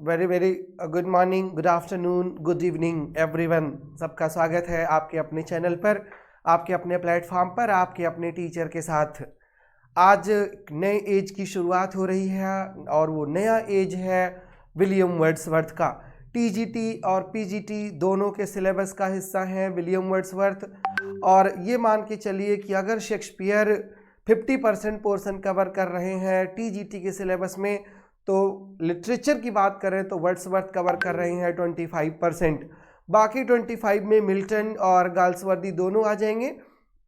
Very very good morning, good afternoon, good evening everyone. सबका स्वागत है आपके अपने चैनल पर, आपके अपने प्लेटफॉर्म पर, आपके अपने टीचर के साथ। आज नए एज की शुरुआत हो रही है और वो नया एज है विलियम वर्ड्सवर्थ का। टीजीटी और पीजीटी दोनों के सिलेबस का हिस्सा है विलियम वर्ड्सवर्थ। और ये मान के चलिए कि अगर शेक्सपियर 50% पोर्शन कवर कर रहे हैं टीजीटी के सिलेबस में, तो लिटरेचर की बात करें तो वर्ड्सवर्थ कवर कर रहे हैं 25%। बाकी 25 में मिल्टन और गाल्सवर्दी दोनों आ जाएंगे।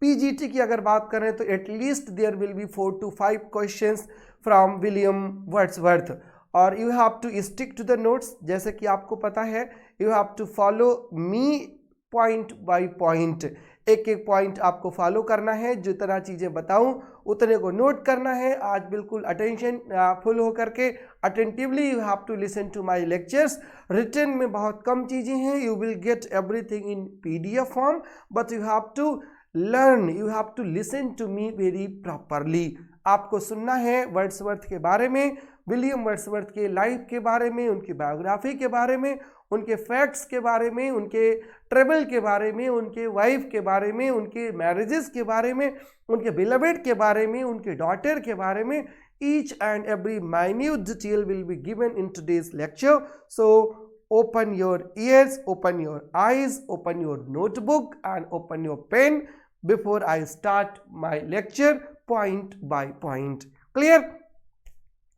पीजीटी की अगर बात करें तो at least there will be 4 to 5 questions from William Wordsworth. और you have to stick to the notes. जैसे कि आपको पता है, you have to follow me point by point. एक एक पॉइंट आपको फॉलो करना है, जितना चीज़ें बताऊं उतने को नोट करना है। आज बिल्कुल अटेंशन फुल होकर के attentively you have to listen to my lectures. Written में बहुत कम चीज़ें हैं, you will get everything in PDF form, but you have to learn, you have to listen to me very properly. आपको सुनना है वर्ड्सवर्थ के बारे में, विलियम वर्ड्सवर्थ के लाइफ के बारे में, उनकी बायोग्राफी के बारे में, उनके फैक्ट्स के बारे में, उनके ट्रेवल के बारे में, उनके वाइफ के बारे में, उनके मैरिजेस के बारे में, उनके बिलवेड के बारे में, उनके डॉटर के बारे में। Each and every minute detail will be given in today's lecture. So open your ears, open your eyes, open your notebook and open your pen before I start my lecture point by point. Clear?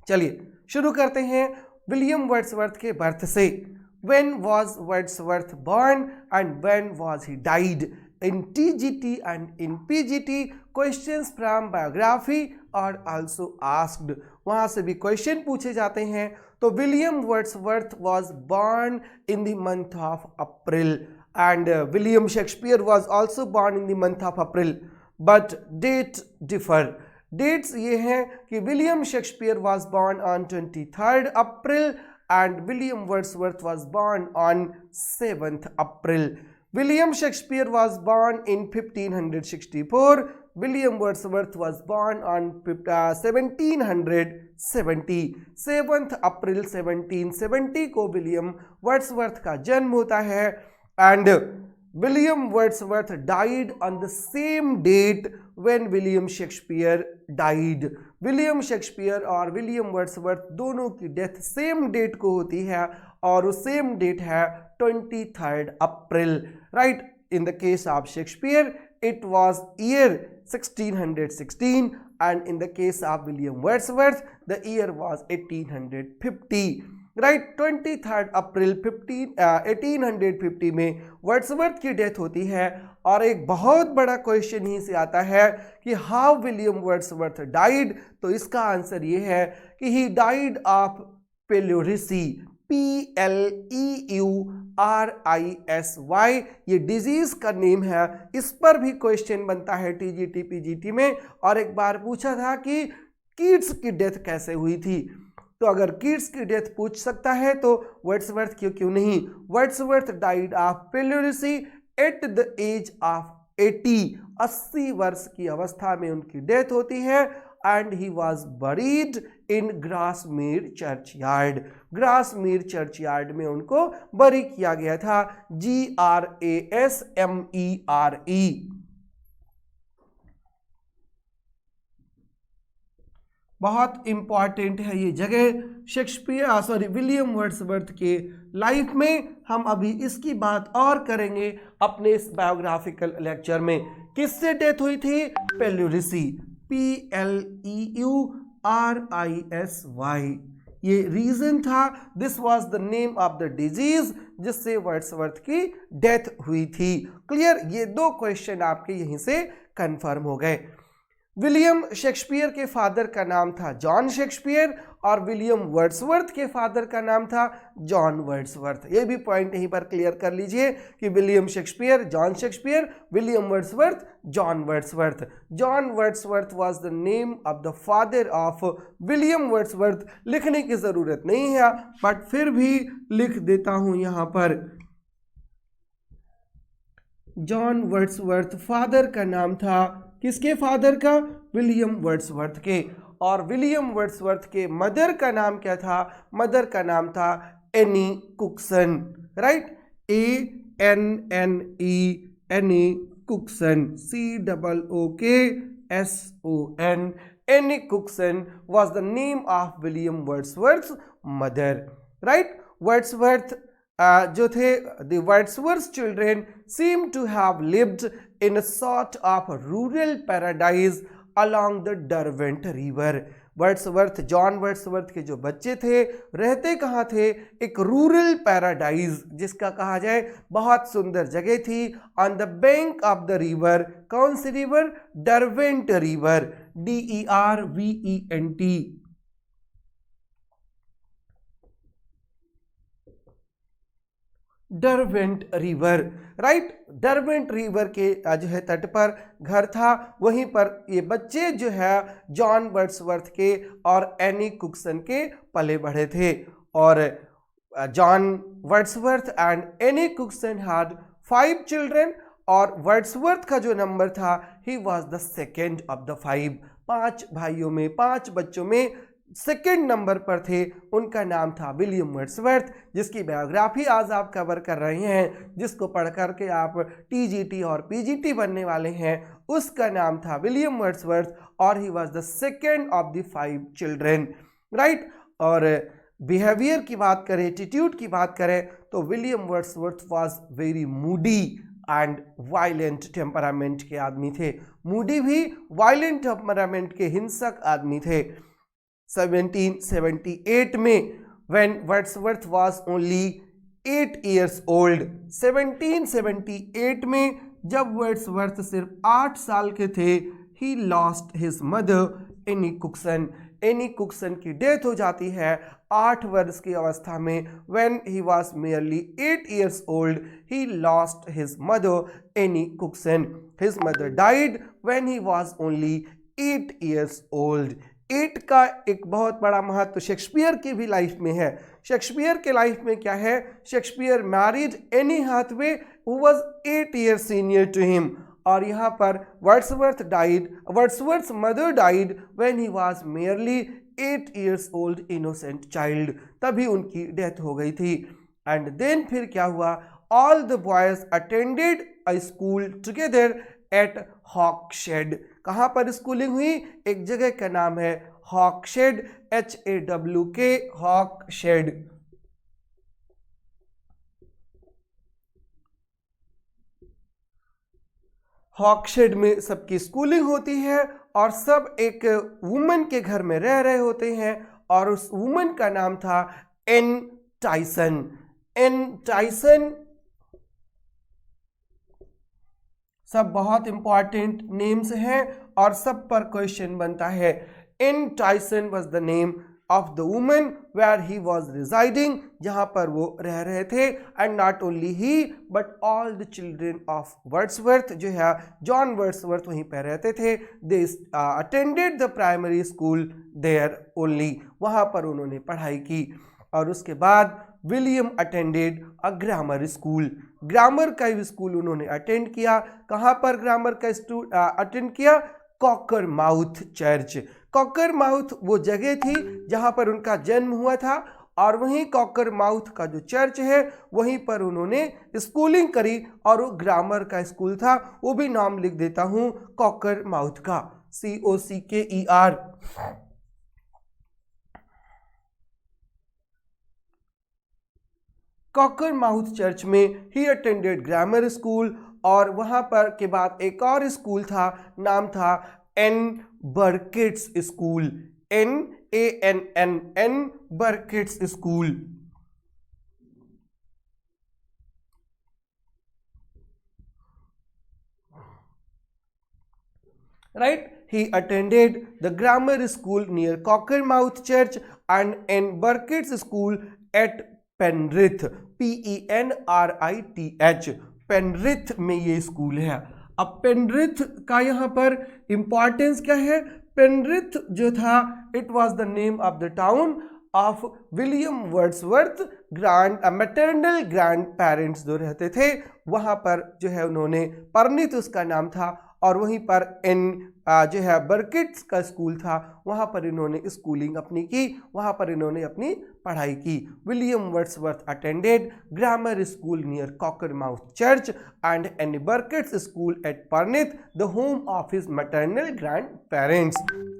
चलिए शुरू करते हैं William Wordsworth के birth से। When was Wordsworth born and when was he died? In TGT and in PGT, questions from biography are also asked. वहाँ से भी question पूछे जाते हैं। तो William Wordsworth was born in the month of April and William Shakespeare was also born in the month of April, but date differ. Dates ये हैं कि William Shakespeare was born on 23rd April and William Wordsworth was born on 7th April. William Shakespeare was born in 1564. William Wordsworth was born on 1770. 7th April 1770 को William Wordsworth का जन्म होता है and William Wordsworth died on the same date when William Shakespeare died. William Shakespeare और William Wordsworth दोनों की death same date को होती है और वो सेम डेट है 23rd April. Right, in the case of Shakespeare it was year 1616 and in the case of William Wordsworth the year was 1850. Right, 23rd अप्रैल 1850 में वर्ड्सवर्थ की डेथ होती है। और एक बहुत बड़ा क्वेश्चन ही से आता है कि हाउ विलियम वर्ड्सवर्थ डाइड। तो इसका आंसर ये है कि ही डाइड ऑफ प्लेउरिसी, PLEURISY, ये डिजीज का नेम है। इस पर भी क्वेश्चन बनता है टीजीटी पीजीटी में। और एक बार पूछा था कि कीट्स की डेथ कैसे हुई थी। तो अगर कीट्स की डेथ पूछ सकता है तो वर्ड्सवर्थ क्यों नहीं। Wordsworth died of pleurisy at the age of 80 वर्ष की अवस्था में उनकी डेथ होती है। And he was buried in Grasmere churchyard. Grasmere churchyard में उनको बरी किया गया था, GRASMERE। बहुत इंपॉर्टेंट है ये जगह विलियम वर्ड्सवर्थ के लाइफ में। हम अभी इसकी बात और करेंगे अपने इस बायोग्राफिकल लेक्चर में। किससे डेथ हुई थी? प्लेउरिसी, PLEURISY। ये रीजन था, this was the name of the disease जिससे वर्ड्सवर्थ की डेथ हुई थी। क्लियर? ये दो क्वेश्चन आपके यहीं से कंफर्म हो गए। विलियम शेक्सपियर के फादर का नाम था जॉन शेक्सपियर और विलियम वर्ड्सवर्थ के फादर का नाम था जॉन वर्ड्सवर्थ। ये भी पॉइंट यहीं पर क्लियर कर लीजिए कि William Shakespeare, John Shakespeare, William Wordsworth, John Wordsworth. John Wordsworth was the name of the father of William Wordsworth. लिखने की जरूरत नहीं है बट फिर भी लिख देता हूं यहां पर। जॉन वर्ड्सवर्थ फादर का नाम था, किसके फादर का? विलियम वर्ड्सवर्थ के। और विलियम वर्ड्सवर्थ के मदर का नाम क्या था? मदर का नाम था Anne Cookson, right, ANNE Cookson, COOKSON. Annie Cookson was the name of William Wordsworth's mother, right? Wordsworth जो थे, the Wordsworth children seem to have lived in a sort of rural paradise along the Derwent River. Wordsworth, John Wordsworth के जो बच्चे थे रहते कहाँ थे? एक रूरल पैराडाइज, जिसका कहा जाए बहुत सुंदर जगह थी, on the bank of the river. कौन सी river? Derwent river, DERVENT. Derwent river, right. Derwent river के जो है तट पर घर था, वहीं पर ये बच्चे जो है जॉन वर्ड्सवर्थ के और एनी कुक्सन के पले बढ़े थे. और John Wordsworth and Anne Cookson had 5 children, और वर्ड्सवर्थ का जो नंबर था, he was the second of the 5. 5 भाइयों में, 5 बच्चों में सेकेंड नंबर पर थे. उनका नाम था विलियम वर्ड्सवर्थ, जिसकी बायोग्राफी आज आप कवर कर रहे हैं, जिसको पढ़ करके आप TGT और PGT बनने वाले हैं. उसका नाम था विलियम वर्ड्सवर्थ, और ही was the second of the 5 children, right. और बिहेवियर की बात करें, एटीट्यूड की बात करें, तो William Wordsworth was very Moody and violent temperament के आदमी थे. मूडी भी, वायलेंट टेम्परामेंट के हिंसक आदमी थे. 1778 में, when Wordsworth was only 8 years old, 1778 में जब वर्ड्सवर्थ सिर्फ 8 साल के थे, he lost his mother Anne Cookson. Anne Cookson की डेथ हो जाती है 8 वर्ष की अवस्था में. when he was merely 8 years old, he lost his mother Anne Cookson. his mother died when he was only 8 years old. 8 का एक बहुत बड़ा महत्व शेक्सपियर की भी लाइफ में है. शेक्सपियर के लाइफ में क्या है? Shakespeare married Anne Hathaway who was 8 year senior to him, और यहाँ पर Wordsworth mother died when he was merely 8 years old innocent child. तभी उनकी डेथ हो गई थी. एंड देन फिर क्या हुआ? All the boys attended a school together at Hawkshead. कहाँ पर स्कूलिंग हुई? एक जगह का नाम है हॉकशेड, HAWK, हॉकशेड. हॉकशेड में सबकी स्कूलिंग होती है, और सब एक वुमन के घर में रह रहे होते हैं, और उस वुमन का नाम था एन टाइसन. एन टाइसन, सब बहुत इंपॉर्टेंट नेम्स हैं और सब पर क्वेश्चन बनता है. Ann Tyson was the name of the woman where he was residing, जहां पर वो रह रहे थे. And not only he but all the children of Wordsworth, जो है जॉन वर्ड्सवर्थ वहीं पर रहते थे. They attended the primary school there only, वहां पर उन्होंने पढ़ाई की. और उसके बाद William attended a grammar school. Grammar का स्कूल उन्होंने अटेंड किया. कहाँ पर ग्रामर का अटेंड किया? कॉकरमाउथ चर्च. कॉकरमाउथ वो जगह थी जहाँ पर उनका जन्म हुआ था, और वहीं कॉकरमाउथ का जो चर्च है वहीं पर उन्होंने स्कूलिंग करी. और वो ग्रामर का स्कूल था, वो भी नाम लिख देता हूँ, कॉकरमाउथ का, COCKER. कॉकरमाउथ चर्च में ही अटेंडेड ग्रामर स्कूल. और वहाँ पर के बाद एक और स्कूल था, नाम था Ann Birkett's school, NANNN Birkett's school. Right, he attended the grammar school near Cockermouth Church and in Burkitt's School at Penrith, PENRITH. Penrith में ये स्कूल है. अब पेनरिथ का यहाँ पर इंपॉर्टेंस क्या है? पेनरिथ जो था, it was the name of the town of William Wordsworth maternal grand parents जो रहते थे, वहाँ पर जो है उन्होंने, परनिथ उसका नाम था. और वहीं पर जो है बर्किट्स का स्कूल था, वहाँ पर इन्होंने स्कूलिंग अपनी की, वहाँ पर इन्होंने अपनी पढ़ाई की। William Wordsworth attended grammar school near Cockermouth church and Ann Birkett's school at Penrith, the home of his maternal grandparents.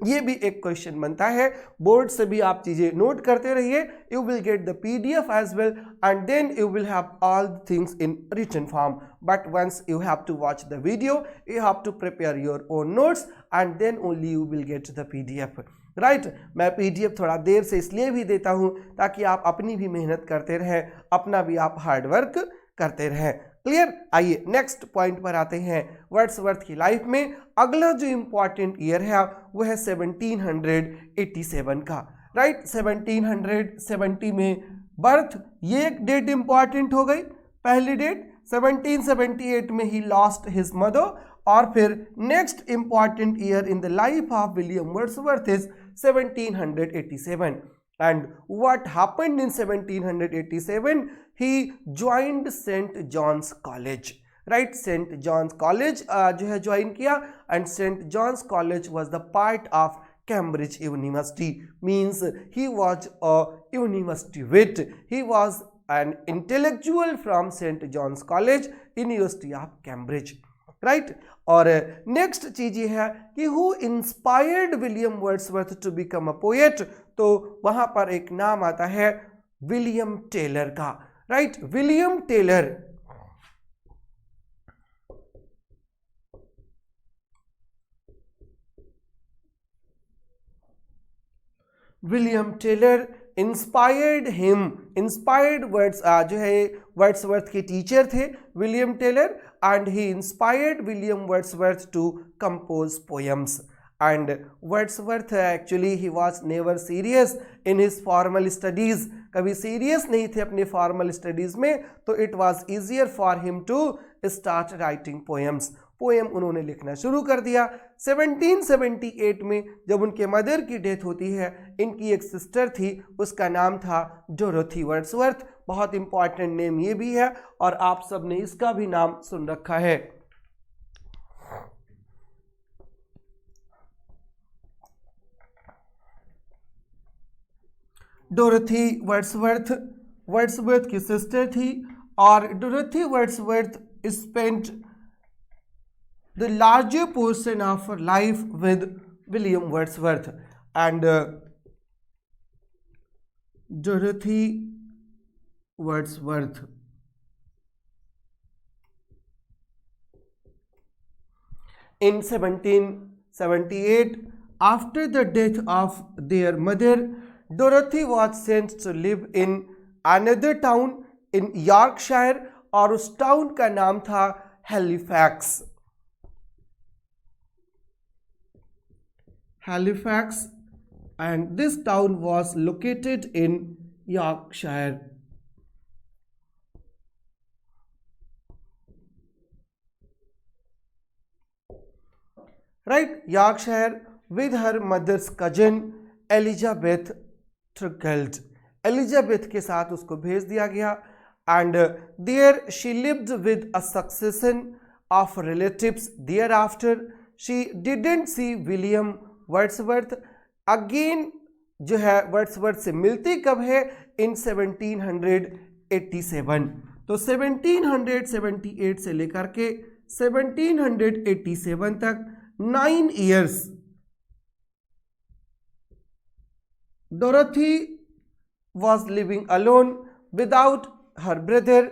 ये भी एक क्वेश्चन बनता है, बोर्ड से भी आप चीजें नोट करते रहिए। You will get the PDF as well and then you will have all the things in written form, but once you have to watch the video, you have to prepare your own notes and then only you will get the PDF, right? मैं PDF थोड़ा देर से इसलिए भी देता हूं ताकि आप अपनी भी मेहनत करते रहें, अपना भी आप हार्ड वर्क करते रहें। क्लियर? आइए नेक्स्ट पॉइंट पर आते हैं। वर्ड्सवर्थ की लाइफ में अगला जो इंपॉर्टेंट ईयर है वो है 1787 का, राइट? 1770 में बर्थ, ये एक डेट इंपॉर्टेंट हो गई। पहली डेट 1778 में ही लॉस्ट हिज मदर, और फिर next important year in the life of William Wordsworth is 1787। And what happened in 1787? He joined Saint John's college, right? Saint John's college जो है ज्वाइन किया, and Saint John's college was the part of Cambridge University, means he was a university wit. He was an intellectual from St. John's College, University of Cambridge, right? और next चीज ये है कि who inspired William Wordsworth to become a poet? तो वहां पर एक नाम आता है विलियम टेलर का, right? William Taylor William Taylor inspired words जो है वर्ड्सवर्थ के टीचर थे William Taylor, and he inspired William Wordsworth to compose poems. And Wordsworth actually he was never serious in his formal studies, कभी serious नहीं थे अपने formal studies में, तो it was easier for him to start writing poems. Poem उन्होंने लिखना शुरू कर दिया। 1778 में जब उनके मदर की डेथ होती है, इनकी एक सिस्टर थी, उसका नाम था डोरोथी वर्ड्सवर्थ। बहुत इंपॉर्टेंट नेम ये भी है, और आप सब ने इसका भी नाम सुन रखा है। डोरोथी वर्ड्सवर्थ की सिस्टर थी, और Dorothy Wordsworth spent the larger portion of her life with William Wordsworth, and Dorothy Wordsworth in 1778, after the death of their mother, Dorothy was sent to live in another town in Yorkshire, और उस town का नाम था Halifax, and this town was located in Yorkshire. Right? Yorkshire, with her mother's cousin Elizabeth Thurgold. Elizabeth के साथ उसको भेज दिया गया, and there she lived with a succession of relatives. Thereafter, she didn't see William Wordsworth again जो है Wordsworth से मिलती कब है? इन 1787। तो 1778 से लेकर के 1787 तक 9 years Dorothy was living alone without her brother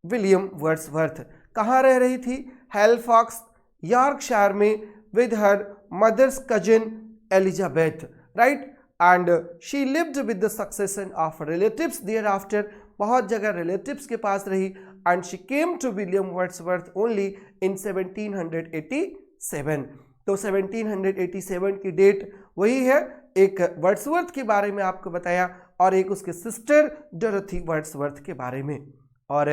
William Wordsworth. कहाँ रह रही थी? हैलिफैक्स, यॉर्कशायर में, with her mother's cousin Elizabeth, right? And she lived with the succession of relatives. Thereafter, बहुत जगह relatives के पास रही, and she came to William Wordsworth only in 1787. तो 1787 की डेट वही है। एक वर्ड्सवर्थ के बारे में आपको बताया, और एक उसके सिस्टर डोरोथी वर्ड्सवर्थ के बारे में। और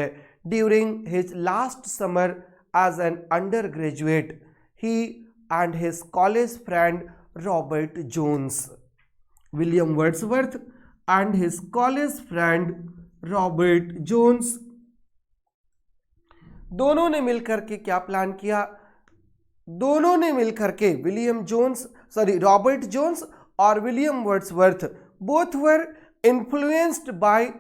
during his last summer as an undergraduate, he and his college friend Robert Jones, William Wordsworth and his college friend Robert Jones, दोनों ने मिलकर के क्या प्लान किया? दोनों ने मिलकर के रॉबर्ट जोन्स और William Wordsworth both were influenced by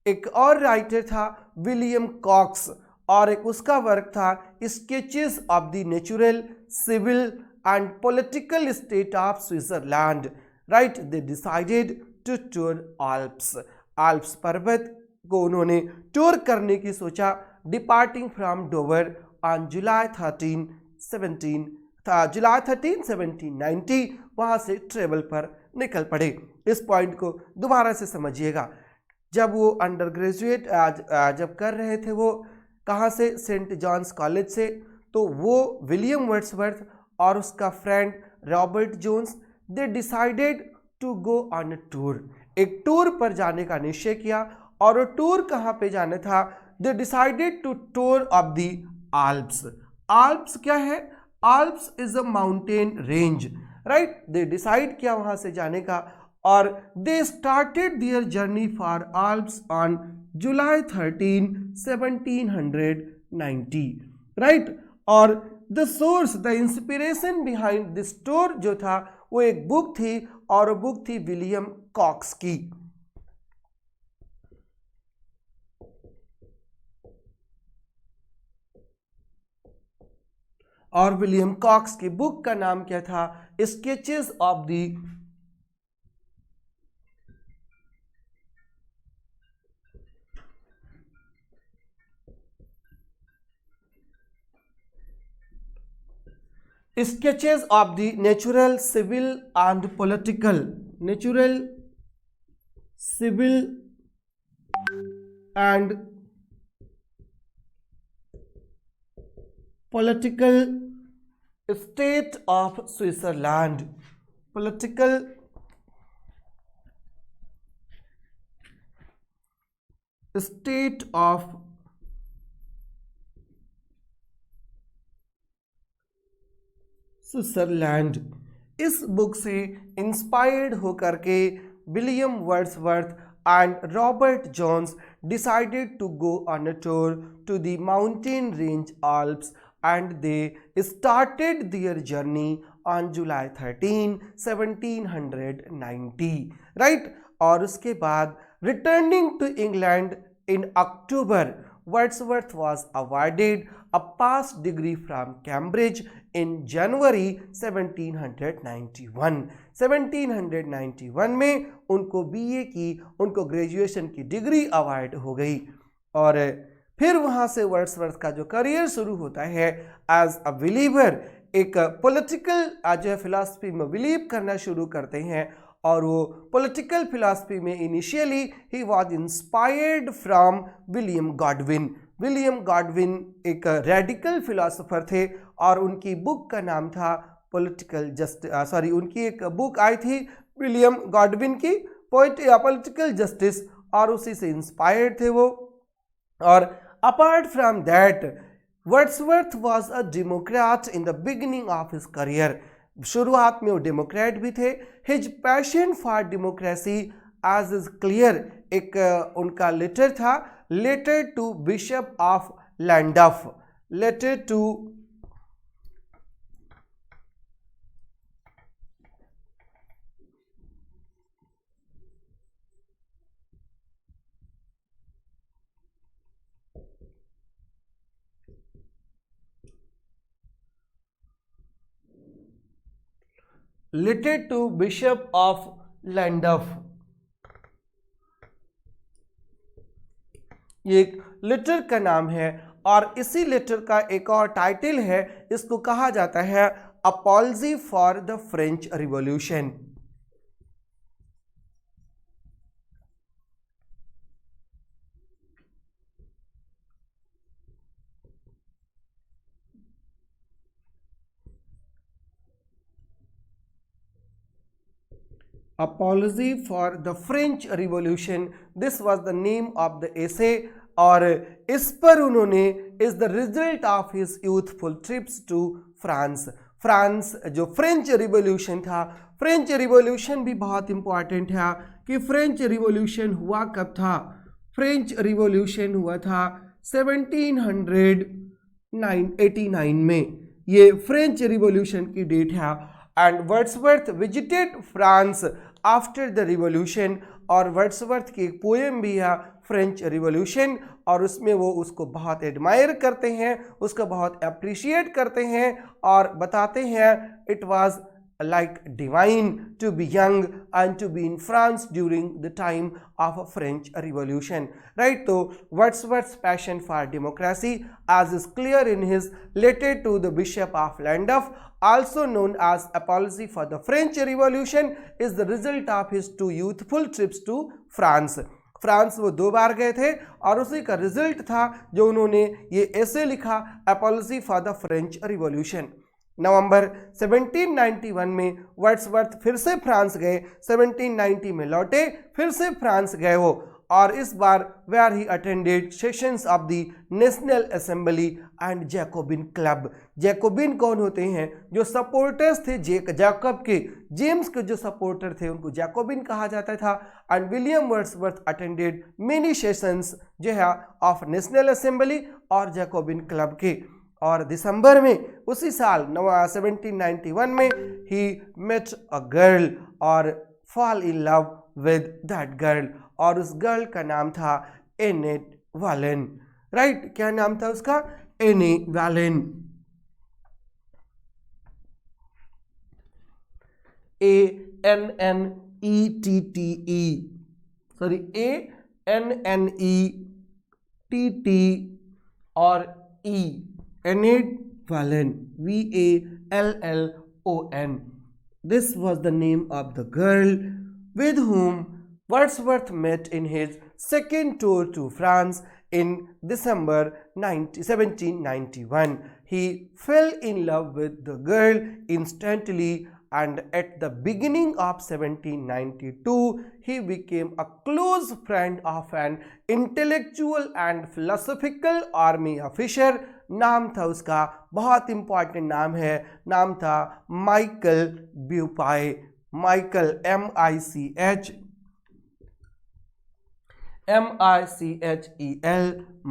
एक और राइटर था विलियम कॉक्स, और एक उसका वर्क था sketches of the natural, civil and political state of Switzerland. Right, they decided to tour Alps. Alps पर्वत को उन्होंने टूर करने की सोचा, departing from Dover on July 13, 1790 वहां से ट्रेवल पर निकल पड़े। इस पॉइंट को दोबारा से समझिएगा। जब वो अंडर ग्रेजुएट जब कर रहे थे, वो कहाँ से, सेंट जॉन्स कॉलेज से, तो वो विलियम वर्ड्सवर्थ और उसका friend Robert Jones they decided to go on a tour. एक टूर पर जाने का निश्चय किया, और वो टूर कहाँ पे जाना था, they decided to tour of the Alps. Alps क्या है? Alps is a mountain range. Right, they decide किया वहां से जाने का, और they started their journey for Alps on July 13, 1790। Right, और the source, the inspiration behind this tour जो था वो एक बुक थी, और वो बुक थी विलियम कॉक्स की। और विलियम कॉक्स की बुक का नाम क्या था? Sketches of the sketches of the natural, civil and political, natural, civil and political state of Switzerland, political state of Switzerland. इस बुक से इंस्पायर्ड होकर के William Wordsworth and Robert Jones decided to go on a tour to the mountain range Alps, and they started their journey on July 13, 1790. Right? और उसके बाद returning to England in October, Wordsworth was awarded a pass degree from Cambridge in January 1791. 1791 में उनको BA की, उनको graduation की degree award हो गई, और फिर वहाँ से वर्ड्सवर्थ का जो करियर शुरू होता है एज अ बिलीवर, एक पॉलिटिकल जो है फिलॉसफी में बिलीव करना शुरू करते हैं। और वो पॉलिटिकल फिलॉसफी में initially he was inspired from William Godwin. William Godwin एक रेडिकल फिलॉसफर थे, और उनकी बुक का नाम था उनकी एक बुक आई थी विलियम गॉडविन की, पॉलिटिकल जस्टिस, और उसी से इंस्पायर्ड थे वो। और apart from that, Wordsworth was a democrat in the beginning of his career. शुरुआत में वो डेमोक्रेट भी थे। His passion for democracy as is clear, एक उनका लेटर था, letter to bishop of Llandaff, letter to bishop of Llandaff. ये एक लेटर का नाम है, और इसी लेटर का एक और टाइटल है, इसको कहा जाता है apology for the French revolution. Apology for the French Revolution, this was the name of the essay, और इस पर उन्होंने is the result of his youthful trips to France। France जो फ्रेंच रिवॉल्यूशन था, फ्रेंच रिवॉल्यूशन भी बहुत important है कि फ्रेंच रिवॉल्यूशन हुआ कब था। फ्रेंच रिवॉल्यूशन हुआ था 1789 में, ये फ्रेंच रिवॉल्यूशन की डेट है। And Wordsworth visited France after the revolution, और वर्ड्सवर्थ की एक पोएम भी है फ्रेंच रिवॉल्यूशन, और उसमें वो उसको बहुत एडमायर करते हैं, उसको बहुत अप्रिशिएट करते हैं और बताते हैं it was like divine to be young and to be in France during the time of a French Revolution. Right? So Wordsworth's passion for democracy, as is clear in his letter to the Bishop of Landorf, also known as Apology for the French Revolution, is the result of his 2 youthful trips to France. France वो 2 बार गए थे और उसी का result था जो उन्होंने ये ऐसे लिखा, apology for the French revolution. नवंबर 1791 में वर्ड्सवर्थ फिर से फ्रांस गए, 1790 में लौटे, फिर से फ्रांस गए वो, और इस बार where he attended sessions of the national assembly and Jacobin club. Jacobin कौन होते हैं? जो सपोर्टर्स थे जैकब के, जेम्स के जो सपोर्टर थे उनको जैकोबिन कहा जाता था। And William Wordsworth attended many sessions जो है ऑफ नेशनल असेंबली और जैकोबिन क्लब के। और दिसंबर में उसी साल 1791 में ही मेट अ गर्ल और fall in love with that girl, और उस गर्ल का नाम था एनेट वालेन। राइट, क्या नाम था उसका? एने वालेन। ANNETTE, सॉरी ANNETT और E, Enid Wallen, Vallon. This was the name of the girl with whom Wordsworth met in his second tour to France in December 1791. He fell in love with the girl instantly, and at the beginning of 1792 he became a close friend of an intellectual and philosophical army officer. नाम था उसका, बहुत important नाम है, नाम था Michael ब्यूपाई। Michael MICHEL,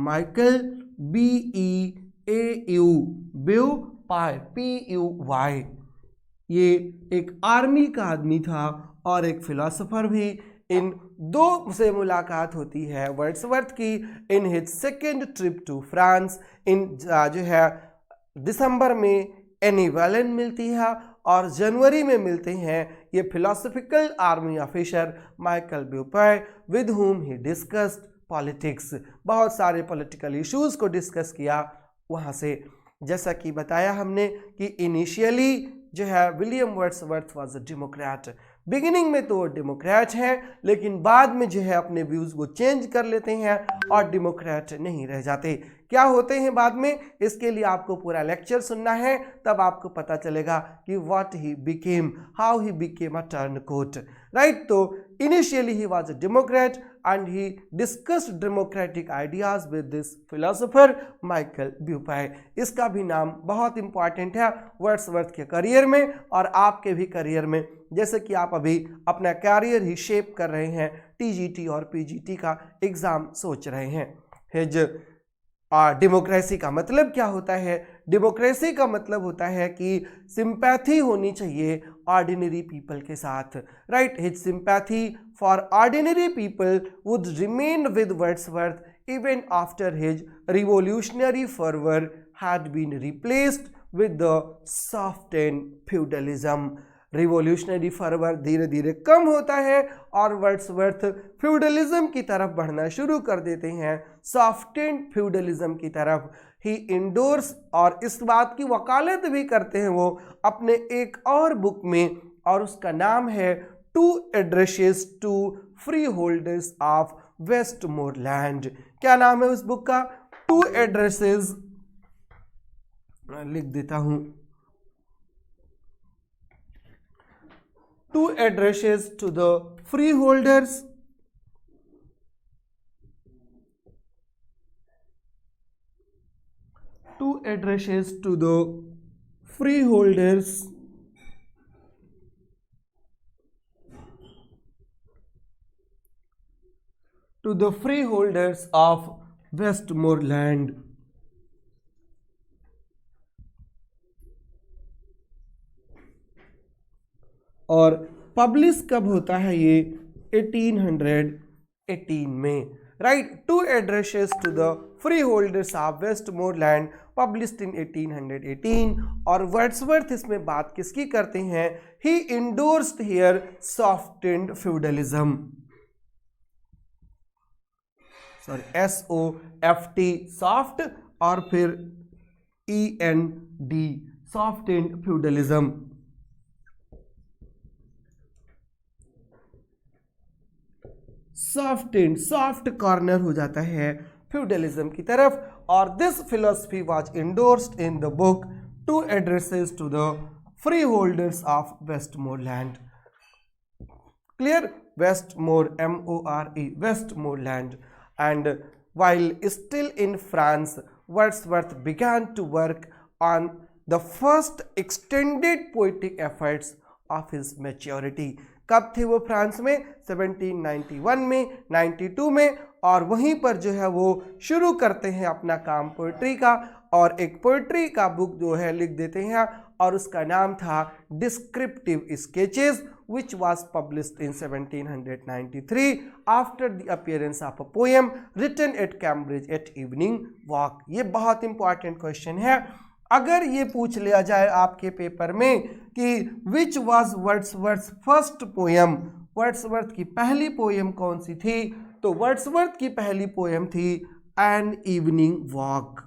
Michael BEAU, ब्यूपाई PUY। ये एक आर्मी का आदमी था और एक फिलोसोफर भी। इन 2 से मुलाकात होती है वर्ड्सवर्थ की in his second trip to France. In जो है दिसंबर में एनी वालेन मिलती है और जनवरी में मिलते हैं ये philosophical army officer Michel Beaupuy, with whom he discussed politics. बहुत सारे पॉलिटिकल इश्यूज को डिस्कस किया वहाँ से। जैसा कि बताया हमने कि इनिशियली जो है William Wordsworth was a Democrat. Beginning में तो वो डेमोक्रेट हैं, लेकिन बाद में जो है अपने व्यूज़ वो चेंज कर लेते हैं और डेमोक्रेट नहीं रह जाते। क्या होते हैं बाद में, इसके लिए आपको पूरा लेक्चर सुनना है, तब आपको पता चलेगा कि what he became, how he became a turncoat. Right, तो initially he was a democrat and he discussed democratic ideas with this philosopher Michel Beaupuy. इसका भी नाम बहुत इंपॉर्टेंट है वर्ड्सवर्थ के करियर में और आपके भी करियर में, जैसे कि आप अभी अपना कैरियर ही शेप कर रहे हैं, TGT और PGT का एग्जाम सोच रहे हैं। हिज डेमोक्रेसी का मतलब क्या होता है? डेमोक्रेसी का मतलब होता है कि सिंपैथी होनी चाहिए ऑर्डिनरी पीपल के साथ। Right, his sympathy for ordinary people would remain with Wordsworth even after his revolutionary fervour had been replaced with the softened feudalism. Revolutionary fervour धीरे धीरे कम होता है और वर्ड्सवर्थ फ्यूडलिज्म की तरफ बढ़ना शुरू कर देते हैं, सॉफ्टेंड फ्यूडलिज्म की तरफ। ही इंडोर्स, और इस बात की वकालत भी करते हैं वो अपने एक और बुक में, और उसका नाम है 2 addresses to freeholders of Westmorland. क्या नाम है उस बुक का? 2 एड्रेसेस, लिख देता हूं, 2 addresses to the freeholders of Westmoreland। और पब्लिश कब होता है ये? 1818 में, राइट। Two addresses to the freeholders of Westmoreland published in 1818। और वर्ड्सवर्थ इसमें बात किसकी करते हैं? He endorsed here softened feudalism, sorry SOFT soft और फिर END softened feudalism. Soft corner हो जाता है फ्यूडलिज्म की तरफ। और this philosophy was endorsed in the book two addresses to the freeholders of Westmoreland. Clear? Westmore, MORE, Westmoreland. And while still in France, Wordsworth began to work on the first extended poetic efforts of his maturity. कब थे वो France में? 1791 में, 92 में। और वहीं पर जो है वो शुरू करते हैं अपना काम पोइट्री का, और एक पोइट्री का बुक जो है लिख देते हैं, और उसका नाम था descriptive sketches, which was published in 1793 after the appearance of a poem written at Cambridge at evening walk। ये बहुत इंपॉर्टेंट क्वेश्चन है। अगर ये पूछ लिया जाए आपके पेपर में कि which was Wordsworth's first poem, Wordsworth की पहली पोएम कौन सी थी, तो वर्ड्सवर्थ की पहली पोएम थी an evening walk.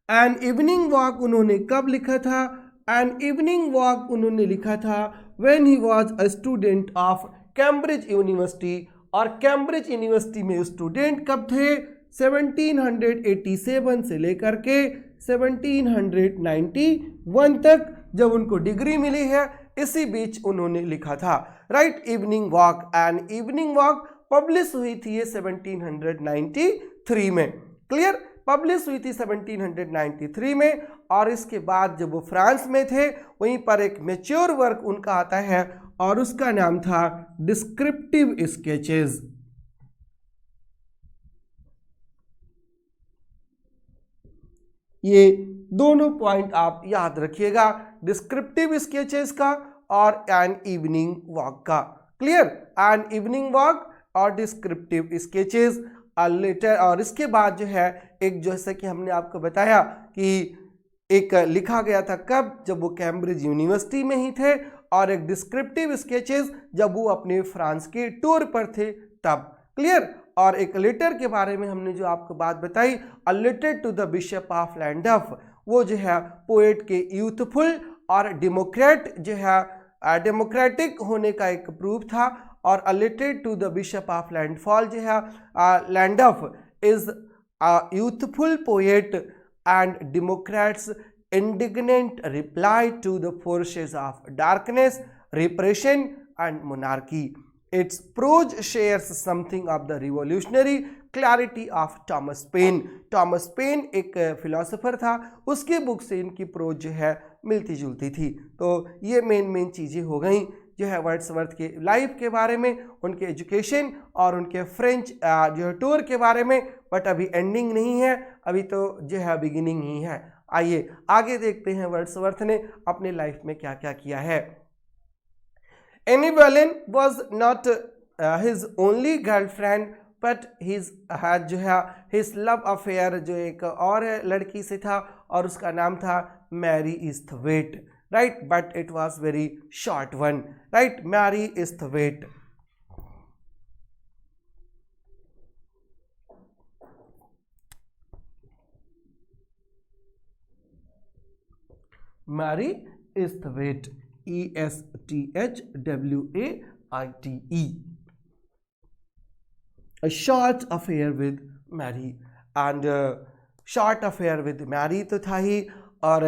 An evening walk उन्होंने कब लिखा था? एन इवनिंग वॉक उन्होंने लिखा था when he was a student of Cambridge university. और कैम्ब्रिज यूनिवर्सिटी में स्टूडेंट कब थे? 1787 से लेकर के 1791 तक, जब उनको डिग्री मिली है, इसी बीच उन्होंने लिखा था, right. Evening walk, an evening walk publish हुई थी ये 1793 में। क्लियर? पब्लिश हुई थी 1793 में। और इसके बाद जब वो फ्रांस में थे, वहीं पर एक मैच्योर वर्क उनका आता है और उसका नाम था डिस्क्रिप्टिव स्केचेस। ये दोनों पॉइंट आप याद रखिएगा, डिस्क्रिप्टिव स्केचेस का और एन इवनिंग वॉक का। क्लियर? एन इवनिंग वॉक और डिस्क्रिप्टिव स्केचेस लेटर। और इसके बाद जो है एक, जैसे कि हमने आपको बताया कि एक लिखा गया था कब? जब वो कैम्ब्रिज यूनिवर्सिटी में ही थे। और एक डिस्क्रिप्टिव स्केचेस जब वो अपने फ्रांस के टूर पर थे तब। क्लियर? और एक लेटर के बारे में हमने जो आपको बात बताई, a letter to the bishop of Llandaff, वो जो है पोएट के यूथफुल और डेमोक्रेट जो है डेमोक्रेटिक होने का एक प्रूफ था। और a letter to the bishop of Landfall जो है Llandaff is a youthful poet and democrat's indignant reply to the forces of darkness, repression and monarchy. Its prose shares something of the revolutionary clarity of Thomas Paine. Thomas Paine एक philosopher था, उसके book से इनकी pros जो है मिलती जुलती थी। तो ये मेन चीज़ें हो गई जो है वर्ड्सवर्थ के लाइफ के बारे में, उनके एजुकेशन और उनके फ्रेंच जो है टूर के बारे में। बट अभी एंडिंग नहीं है, अभी तो जो है बिगिनिंग ही है। आइए आगे देखते हैं वर्ड्सवर्थ ने अपने लाइफ में क्या क्या किया है। एनी बोलेन was not his only girlfriend but his जो है हिज लव अफेयर जो एक और लड़की से था और उसका नाम था Mary Esthwaite, right. But it was very short one, right. Mary Esthwaite. Mary Esthwaite, ESTHWAITE। A short affair with Mary, and short affair with Mary तो था ही, और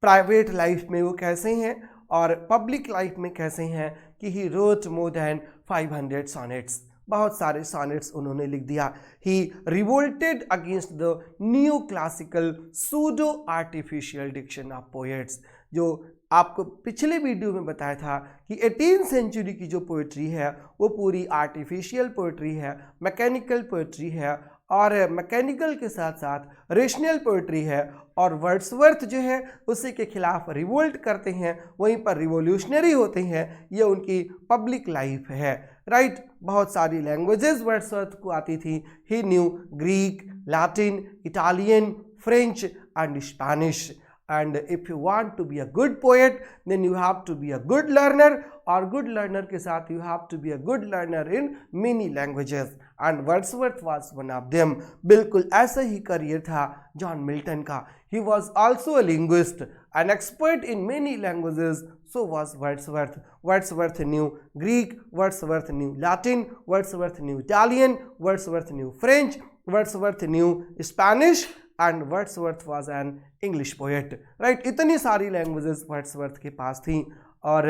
प्राइवेट लाइफ में वो कैसे हैं और पब्लिक लाइफ में कैसे हैं कि he wrote more than 500 sonnets, बहुत सारे सॉनेट्स उन्होंने लिख दिया। He revolted against the new classical pseudo artificial diction of poets, जो आपको पिछले वीडियो में बताया था कि 18th सेंचुरी की जो पोएट्री है वो पूरी आर्टिफिशियल पोएट्री है, मैकेनिकल पोएट्री है, और मैकेनिकल के साथ साथ रेशनल पोइट्री है, और वर्ड्सवर्थ जो है उसी के खिलाफ रिवोल्ट करते हैं, वहीं पर रिवोल्यूशनरी होते हैं। ये उनकी पब्लिक लाइफ है, राइट। बहुत सारी लैंग्वेजेस वर्ड्सवर्थ को आती थी। He knew Greek, Latin, Italian, French and Spanish. And if you want to be a good poet, then you have to be a good learner, और good learner के साथ you have to be a good learner in many languages, and Wordsworth was one of them। बिल्कुल ऐसा ही career था John Milton का। He was also a linguist, an expert in many languages, so was Wordsworth। Wordsworth knew Greek, Wordsworth knew Latin, Wordsworth knew Italian, Wordsworth knew French, Wordsworth knew Spanish, and Wordsworth was an English poet, right. इतनी सारी languages Wordsworth के पास थी। और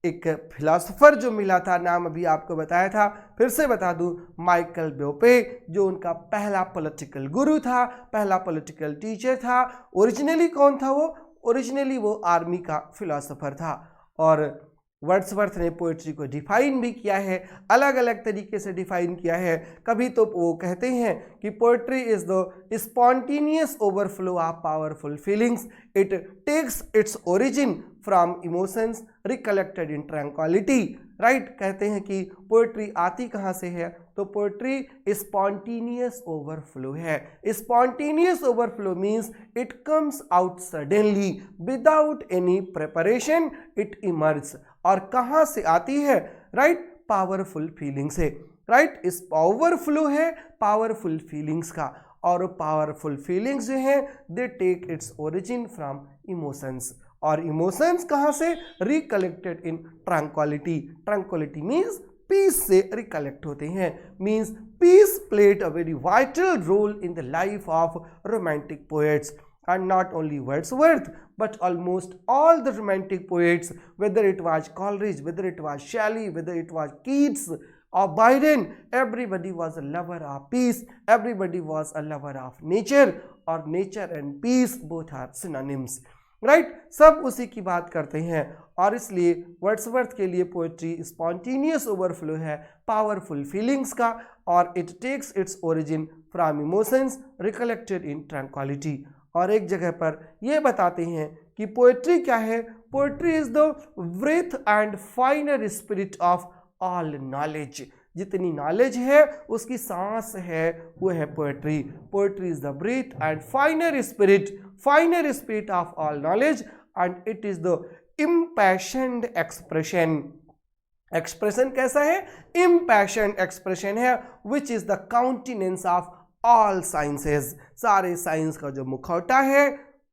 एक philosopher जो मिला था, नाम अभी आपको बताया था, फिर से बता दूं, माइकल ब्योपे, जो उनका पहला पॉलिटिकल गुरु था, पहला पॉलिटिकल टीचर था। ओरिजिनली कौन था वो? ओरिजिनली वो आर्मी का फिलोसोफर था। और वर्ड्सवर्थ ने पोइट्री को डिफाइन भी किया है, अलग अलग तरीके से डिफाइन किया है। कभी तो वो कहते हैं कि poetry is the spontaneous overflow of powerful feelings, it takes its origin from emotions recollected in tranquillity, right. कहते हैं कि पोइट्री आती कहाँ से है? तो पोइट्री स्पॉन्टेनियस ओवरफ्लो है। Spontaneous overflow means it comes out suddenly without any preparation, it emerge. और कहाँ से आती है? राइट, पावरफुल फीलिंग से, राइट। इस ओवरफ्लो है पावरफुल फीलिंग्स का, और पावरफुल फीलिंग्स जो है they take its origin from emotions, और इमोशंस कहाँ से? Recollected in tranquillity. Tranquillity means peace से रिकलेक्ट होते हैं, means peace played a very vital role in the life of romantic poets. And not only Wordsworth, but almost all the romantic poets, whether it was Coleridge, whether it was Shelley, whether it was Keats or Byron, everybody was a lover of peace, everybody was a lover of nature, or nature and peace both are synonyms, right? सब उसी की बात करते हैं, और इसलिए Wordsworth के लिए पोएट्री स्पॉन्टेनियस ओवरफ्लो है पावरफुल फीलिंग्स का, और it takes its origin from emotions recollected in tranquillity. और एक जगह पर ये बताते हैं कि पोएट्री क्या है? Poetry is the breath and finer spirit of all knowledge. जितनी नॉलेज है उसकी सांस है, वो है poetry. Poetry is the breath and finer spirit of all knowledge, and it is the impassioned expression. Expression कैसा है? इम्पैशन्ड एक्सप्रेशन है, which is the countenance of all sciences. सारे साइंस का जो मुखौटा है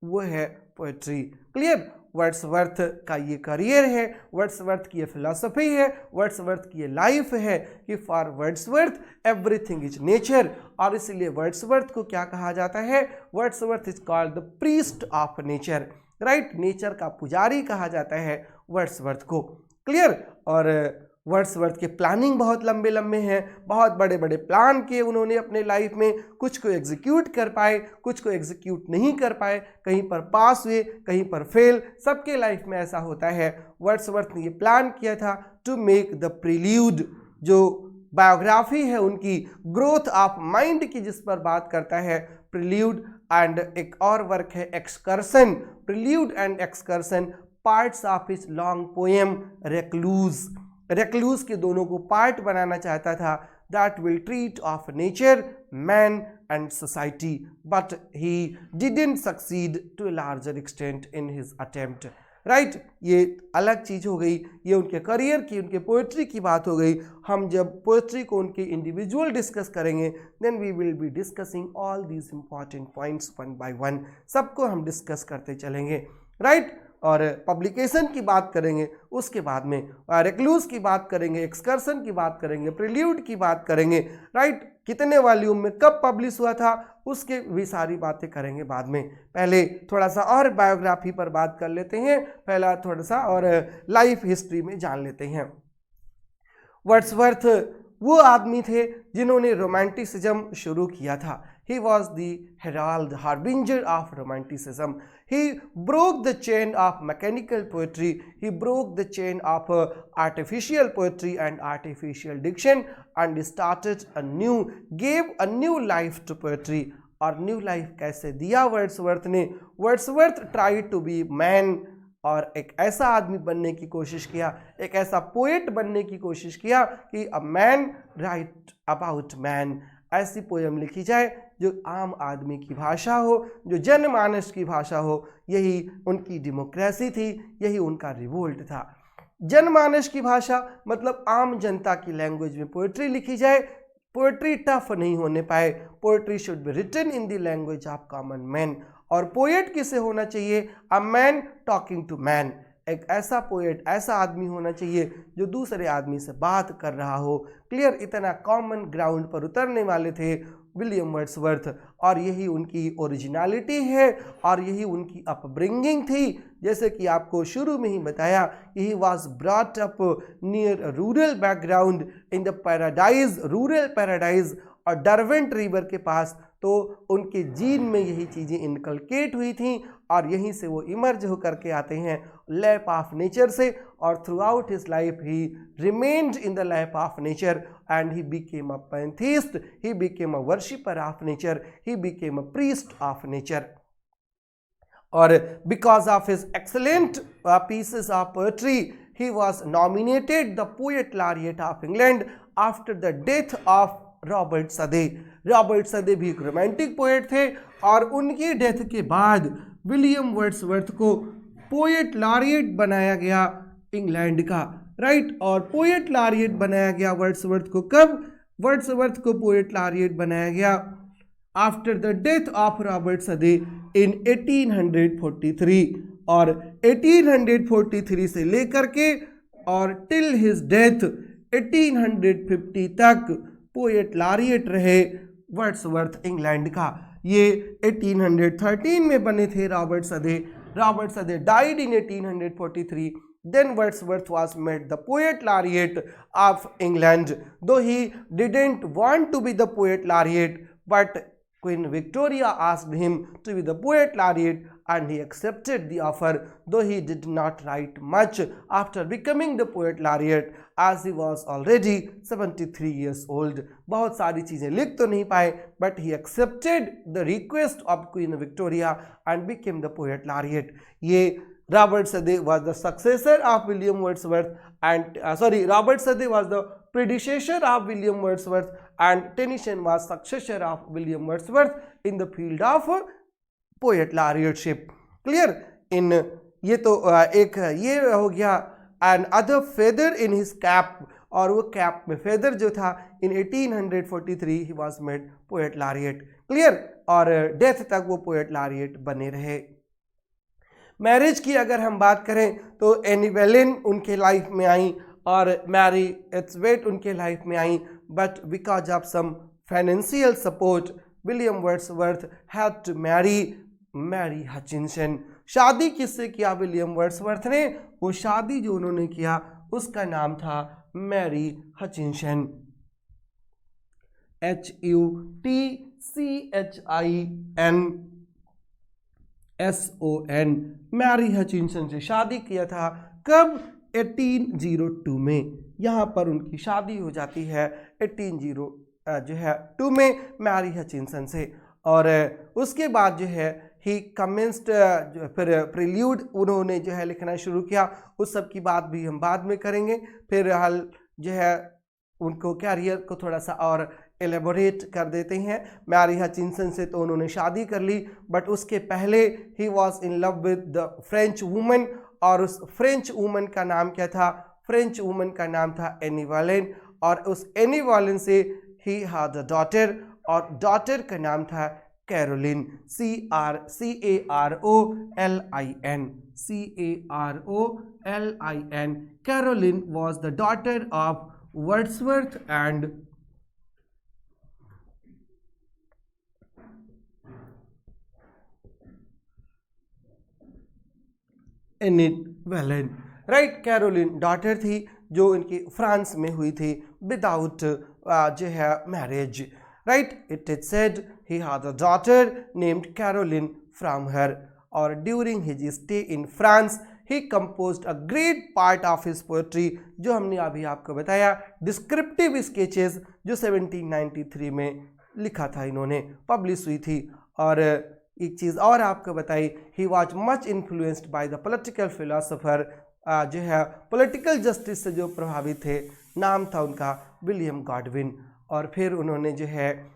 वो है पोएट्री। क्लियर? वर्ड्सवर्थ का ये करियर है, वर्ड्सवर्थ की ये फिलॉसफी है, वर्ड्सवर्थ की ये लाइफ है कि for Wordsworth everything is nature. और इसलिए वर्ड्सवर्थ को क्या कहा जाता है? Wordsworth is called the priest of nature, right. Nature का पुजारी कहा जाता है वर्ड्सवर्थ को। क्लियर? और वर्ड्सवर्थ के प्लानिंग बहुत लंबे लंबे हैं, बहुत बड़े बड़े प्लान किए उन्होंने अपने लाइफ में। कुछ को एग्जीक्यूट कर पाए, कुछ को एग्जीक्यूट नहीं कर पाए, कहीं पर पास हुए, कहीं पर फेल। सबके लाइफ में ऐसा होता है। वर्ड्सवर्थ ने ये प्लान किया था टू मेक द प्रील्यूड, जो बायोग्राफी है उनकी ग्रोथ ऑफ माइंड की, जिस पर बात करता है, प्रील्यूड। एंड एक और वर्क है Excursion, Prelude and Excursion, parts of his long poem Recluse. Recluse के दोनों को पार्ट बनाना चाहता था, that will treat of nature, man and society, but he didn't succeed to a larger extent in his attempt, right. ये अलग चीज़ हो गई, ये उनके करियर की, उनके पोएट्री की बात हो गई। हम जब पोएट्री को उनके इंडिविजुअल डिस्कस करेंगे, then we will be discussing all these important points one by one. सबको हम डिस्कस करते चलेंगे, राइट। और पब्लिकेशन की बात करेंगे उसके बाद में, रेक्लूज की बात करेंगे, एक्सकर्सन की बात करेंगे, प्रील्यूड की बात करेंगे, राइट। कितने वॉल्यूम में कब पब्लिश हुआ था उसके भी सारी बातें करेंगे बाद में। पहले थोड़ा सा और बायोग्राफी पर बात कर लेते हैं, पहला थोड़ा सा और लाइफ हिस्ट्री में जान लेते हैं। वर्ड्सवर्थ वो आदमी थे जिन्होंने रोमांटिसिज्म शुरू किया था। He was the herald, harbinger of romanticism. He broke the chain of mechanical poetry. He broke the chain of artificial poetry and artificial diction and started a new, gave a new life to poetry. और new life कैसे दिया Wordsworth ने? Wordsworth try to be man, और एक ऐसा आदमी बनने की कोशिश किया, एक ऐसा पोएट बनने की कोशिश किया कि a man right about man, ऐसी पोयम लिखी जाए जो आम आदमी की भाषा हो, जो जनमानस की भाषा हो। यही उनकी डेमोक्रेसी थी, यही उनका रिवोल्ट था। जनमानस की भाषा मतलब आम जनता की लैंग्वेज में पोएट्री लिखी जाए। पोएट्री टफ नहीं होने पाए, poetry should be written in the language of common man. और पोएट किसे होना चाहिए? A man talking to man, एक ऐसा पोएट, ऐसा आदमी होना चाहिए जो दूसरे आदमी से बात कर रहा हो। क्लियर? इतना कॉमन ग्राउंड पर उतरने वाले थे विलियम वर्ड्सवर्थ, और यही उनकी ओरिजिनलिटी है और यही उनकी अपब्रिंगिंग थी। जैसे कि आपको शुरू में ही बताया, he was brought up near rural background in the paradise, rural paradise, और डरवेंट रिवर के पास। तो उनके जीन में यही चीज़ें इनकलकेट हुई थी और यहीं से वो इमर्ज होकर के आते हैं लैप ऑफ नेचर से। और throughout his life he remained in the lap of nature and he became a pantheist, he became a worshipper of nature, he became a priest of nature. और because of his excellent pieces of poetry he was nominated the poet laureate of England after the death of Robert Southey. Robert Southey भी एक romantic poet थे और उनकी death के बाद William Wordsworth को poet laureate बनाया गया इंग्लैंड का, राइट। और पोएट लॉरिएट बनाया गया वर्ड्सवर्थ को कब? वर्ड्सवर्थ को पोएट लॉरिएट बनाया गया after the death of Robert Southey in 1843। और 1843 से लेकर के और टिल हिज डेथ 1850 तक पोएट लॉरिएट रहे वर्ड्सवर्थ इंग्लैंड का। ये 1813 में बने थे Robert Southey. Robert Southey died in 1843. Then Wordsworth was made the poet laureate of England, though he didn't want to be the poet laureate, but Queen Victoria asked him to be the poet laureate and he accepted the offer, though he did not write much after becoming the poet laureate as he was already 73 years old. बहुत सारी चीज़ें लिख तो नहीं पाए, but he accepted the request of Queen Victoria and became the poet laureate. ये Robert Sade was the successor of William Wordsworth and Robert Sade was the predecessor of William Wordsworth and Tennyson was successor of William Wordsworth in the field of poet laureateship. Clear? In ये तो एक ये हो गया and other feather in his cap, और वो cap में feather जो था in 1843 he was made poet laureate. Clear? और डेथ तक वो पोएट laureate बने रहे। मैरिज की अगर हम बात करें तो एनी बोलेन उनके लाइफ में आई और मैरी एथवेट उनके लाइफ में आई, but because of some financial support William Wordsworth had to Mary Hutchinson. शादी किससे किया विलियम वर्ड्सवर्थ ने? वो शादी जो उन्होंने किया उसका नाम था Mary Hutchinson, HUTCHINSON। Mary Hutchinson से शादी किया था कब? 1802 में। यहाँ पर उनकी शादी हो जाती है 1802 में मैरी हचिंसन से। और उसके बाद जो है ही कमेंस्ड, फिर प्रिल्यूड उन्होंने जो है लिखना शुरू किया। उस सब की बात भी हम बाद में करेंगे। फिर हाल जो है उनको कैरियर को थोड़ा सा और एलेबोरेट कर देते हैं। मैरी हचिंसन से तो उन्होंने शादी कर ली, बट उसके पहले he was in love with the French woman, और उस फ्रेंच वूमन का नाम क्या था? फ्रेंच वूमन का नाम था एनी बोलेन, और उस एनी बोलेन से ही हैड अ डॉटर, और डॉटर का नाम था Caroline, CAROLIN। Caroline was the daughter of Wordsworth and Annie Boleyn, right. Caroline daughter थी जो इनकी फ्रांस में हुई थी विदाउट जो है marriage, right? It is said he had a daughter named Caroline from her, or during his stay in France he composed a great part of his poetry, जो हमने अभी आपको बताया डिस्क्रिप्टिव स्केचेस जो 1793 में लिखा था, इन्होंने पब्लिश हुई थी। और एक चीज़ और आपको बताई, he was much influenced by the political philosopher, जो है पॉलिटिकल जस्टिस से जो प्रभावित थे, नाम था उनका विलियम गॉडविन। और फिर उन्होंने जो है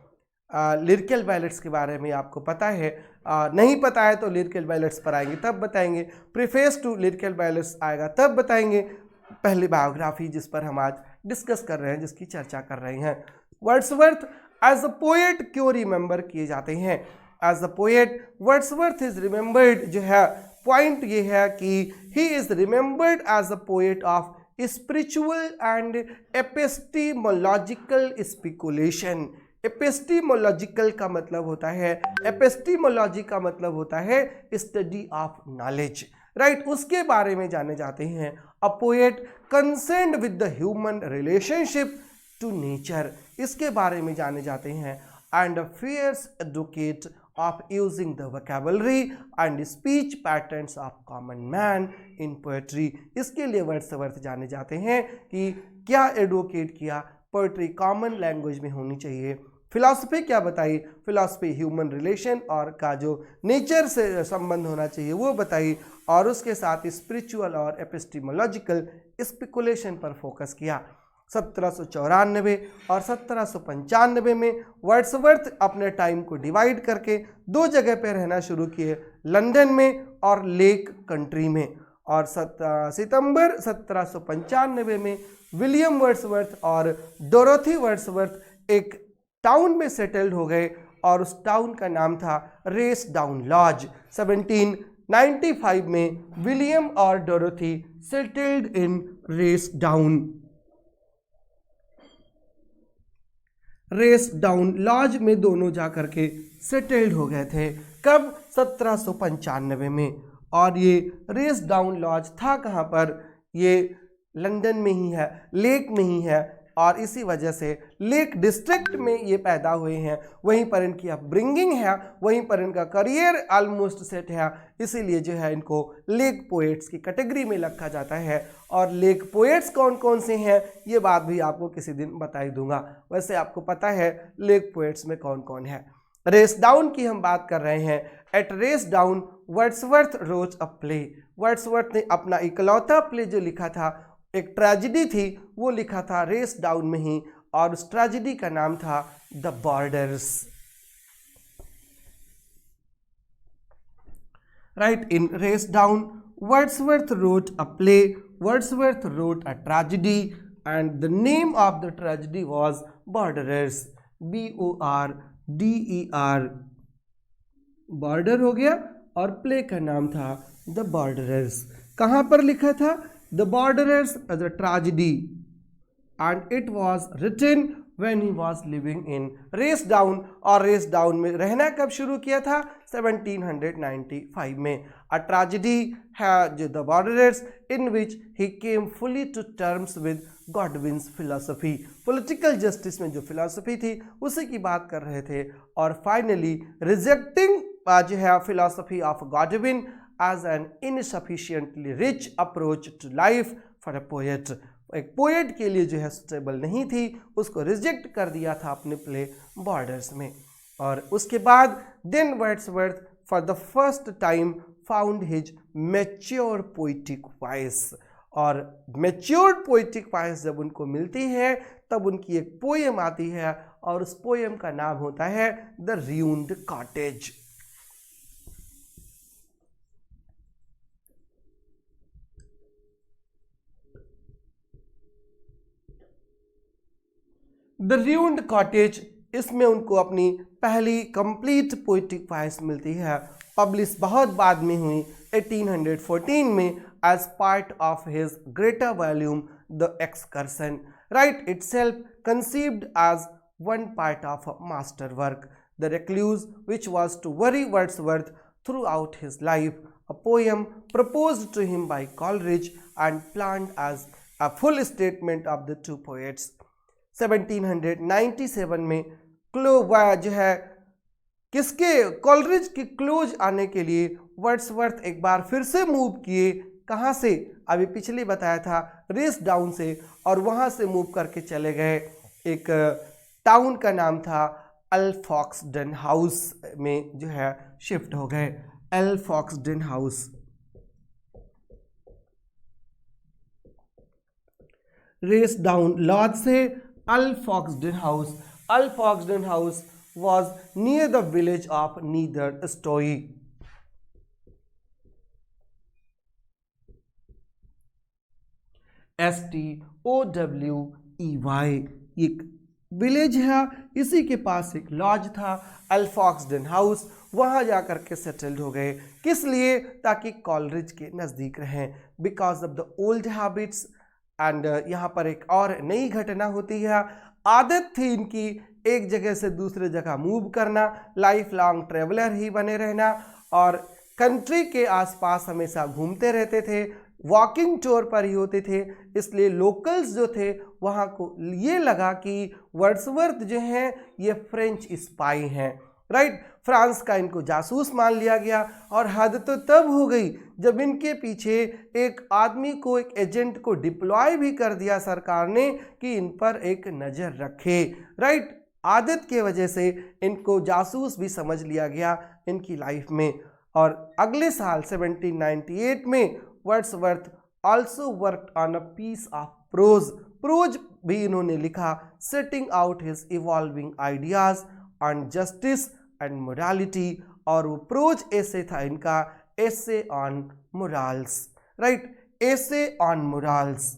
लिरिकल बैलेट्स के बारे में आपको पता है, नहीं पता है तो लिरिकल बैलेट्स पर आएंगे तब बताएंगे, प्रीफेस टू लिरिकल बैलेट्स आएगा तब बताएंगे। पहली बायोग्राफी जिस पर हम आज डिस्कस कर रहे हैं, जिसकी चर्चा कर रहे हैं, वर्ड्सवर्थ एज अ पोएट क्यों रिमेंबर किए जाते हैं? As a poet Wordsworth is remembered, जो है पॉइंट ये है कि he is remembered as a poet of spiritual and epistemological speculation. Epistemological का मतलब होता है, एपिस्टीमोलॉजी का मतलब होता है स्टडी ऑफ नॉलेज, राइट? उसके बारे में जाने जाते हैं। A poet concerned with the human relationship to nature, इसके बारे में जाने जाते हैं। And a fierce advocate of using the vocabulary and speech patterns of common man in poetry, इसके लिए वर्ड्सवर्थ जाने जाते हैं कि क्या एडवोकेट किया, पोएट्री कॉमन लैंग्वेज में होनी चाहिए। फिलॉसफी क्या बताई, फिलॉसफी ह्यूमन रिलेशन और का जो नेचर से संबंध होना चाहिए वो बताई, और उसके साथ स्पिरिचुअल और एपिस्टीमोलॉजिकल स्पेकुलेशन पर फोकस किया। 1794 और 1795 में वर्ड्सवर्थ अपने टाइम को डिवाइड करके दो जगह पे रहना शुरू किए, लंदन में और लेक कंट्री में। और सितंबर 1795 में विलियम वर्ड्सवर्थ और डोरोथी वर्ड्सवर्थ एक टाउन में सेटल्ड हो गए, और उस टाउन का नाम था रेस डाउन लॉज। 1795 में विलियम और Dorothy settled in Racedown Lodge में दोनों जाकर के सेटल्ड हो गए थे। कब? 1795 में। और ये रेस डाउन लॉज था कहाँ पर? ये लंदन में ही है, लेक में ही है, और इसी वजह से लेक डिस्ट्रिक्ट में ये पैदा हुए हैं, वहीं पर इनकी अपब्रिंगिंग है, वहीं पर इनका करियर ऑलमोस्ट सेट है, इसीलिए जो है इनको लेक पोएट्स की कैटेगरी में रखा जाता है। और लेक पोएट्स कौन कौन से हैं ये बात भी आपको किसी दिन बता ही दूंगा। वैसे आपको पता है लेक पोएट्स में कौन कौन है। रेस डाउन की हम बात कर रहे हैं। At Racedown Wordsworth wrote a play, Wordsworth ने अपना इकलौता प्ले जो लिखा था, एक ट्रेजेडी थी, वो लिखा था रेस डाउन में ही, और उस ट्रेजेडी का नाम था the Borders, right? In Racedown Wordsworth wrote a play, Wordsworth wrote a tragedy, and the name of the tragedy was Borderers, BORDER, border हो गया, और प्ले का नाम था द बॉर्डरर्स। कहाँ पर लिखा था? The Borderers as a tragedy, and it was written when he was living in Racedown. और रेस डाउन में रहना कब शुरू किया था? 1795 में। A tragedy है जो The Borderers, in which he came fully to terms with Godwin's philosophy, political justice में जो फिलॉसफी थी उसी की बात कर रहे थे। और फाइनली रिजेक्टिंग जो है philosophy of Godwin as an insufficiently rich approach to life for a poet, एक पोएट के लिए जो है सुटेबल नहीं थी, उसको रिजेक्ट कर दिया था अपने प्ले बॉर्डर्स में। और उसके बाद then Wordsworth for the first time found his mature poetic voice, और मैच्योर पोइटिक वॉइस जब उनको मिलती है तब उनकी एक पोएम आती है, और उस पोएम का नाम होता है the ruined cottage. The ruined cottage, इसमें उनको अपनी पहली कंप्लीट पोइटिक वॉइस मिलती है, पब्लिश बहुत बाद में हुई 1814 में as part of his greater volume the Excursion, right? Itself conceived as one part of a master work, The Recluse, which was to worry Wordsworth throughout his life, a poem proposed to him by Coleridge and planned as a full statement of the two poets. 1797 में जो है किसके Coleridge के close आने के लिए Wordsworth एक बार फिर से मूव किए। कहाँ से? अभी पिछले बताया था रेस डाउन से, और वहाँ से मूव करके चले गए एक टाउन का नाम था एल्फॉक्सडन हाउस में जो है शिफ्ट हो गए। Alfoxden house, Racedown lodge से Alfoxden house. Alfoxden house was near the village of Netherstowey. STOWEY एक विलेज है, इसी के पास एक लॉज था एल्फॉक्सडन हाउस। वहाँ जाकर के सेटल्ड हो गए। किस लिए? ताकि कॉलरिज के नज़दीक रहें, because of the old habits. And यहाँ पर एक और नई घटना होती है। आदत थी इनकी एक जगह से दूसरे जगह मूव करना, लाइफ लॉन्ग ट्रेवलर ही बने रहना, और कंट्री के आसपास हमेशा घूमते रहते थे, वॉकिंग टूर पर ही होते थे। इसलिए लोकल्स जो थे वहाँ को ये लगा कि वर्ड्सवर्थ जो हैं ये फ्रेंच स्पाई हैं, राइट। फ्रांस का इनको जासूस मान लिया गया। और हद तो तब हो गई जब इनके पीछे एक आदमी को, एक एजेंट को डिप्लॉय भी कर दिया सरकार ने कि इन पर एक नज़र रखे, राइट। आदत के वजह से इनको जासूस भी समझ लिया गया इनकी लाइफ में। और अगले साल 1798 में Wordsworth also worked on a piece of prose. Prose भी इन्होंने लिखा, setting out his evolving ideas on justice and morality. और वो प्रोज ऐसे था इनका, essay on morals, right, essay on morals.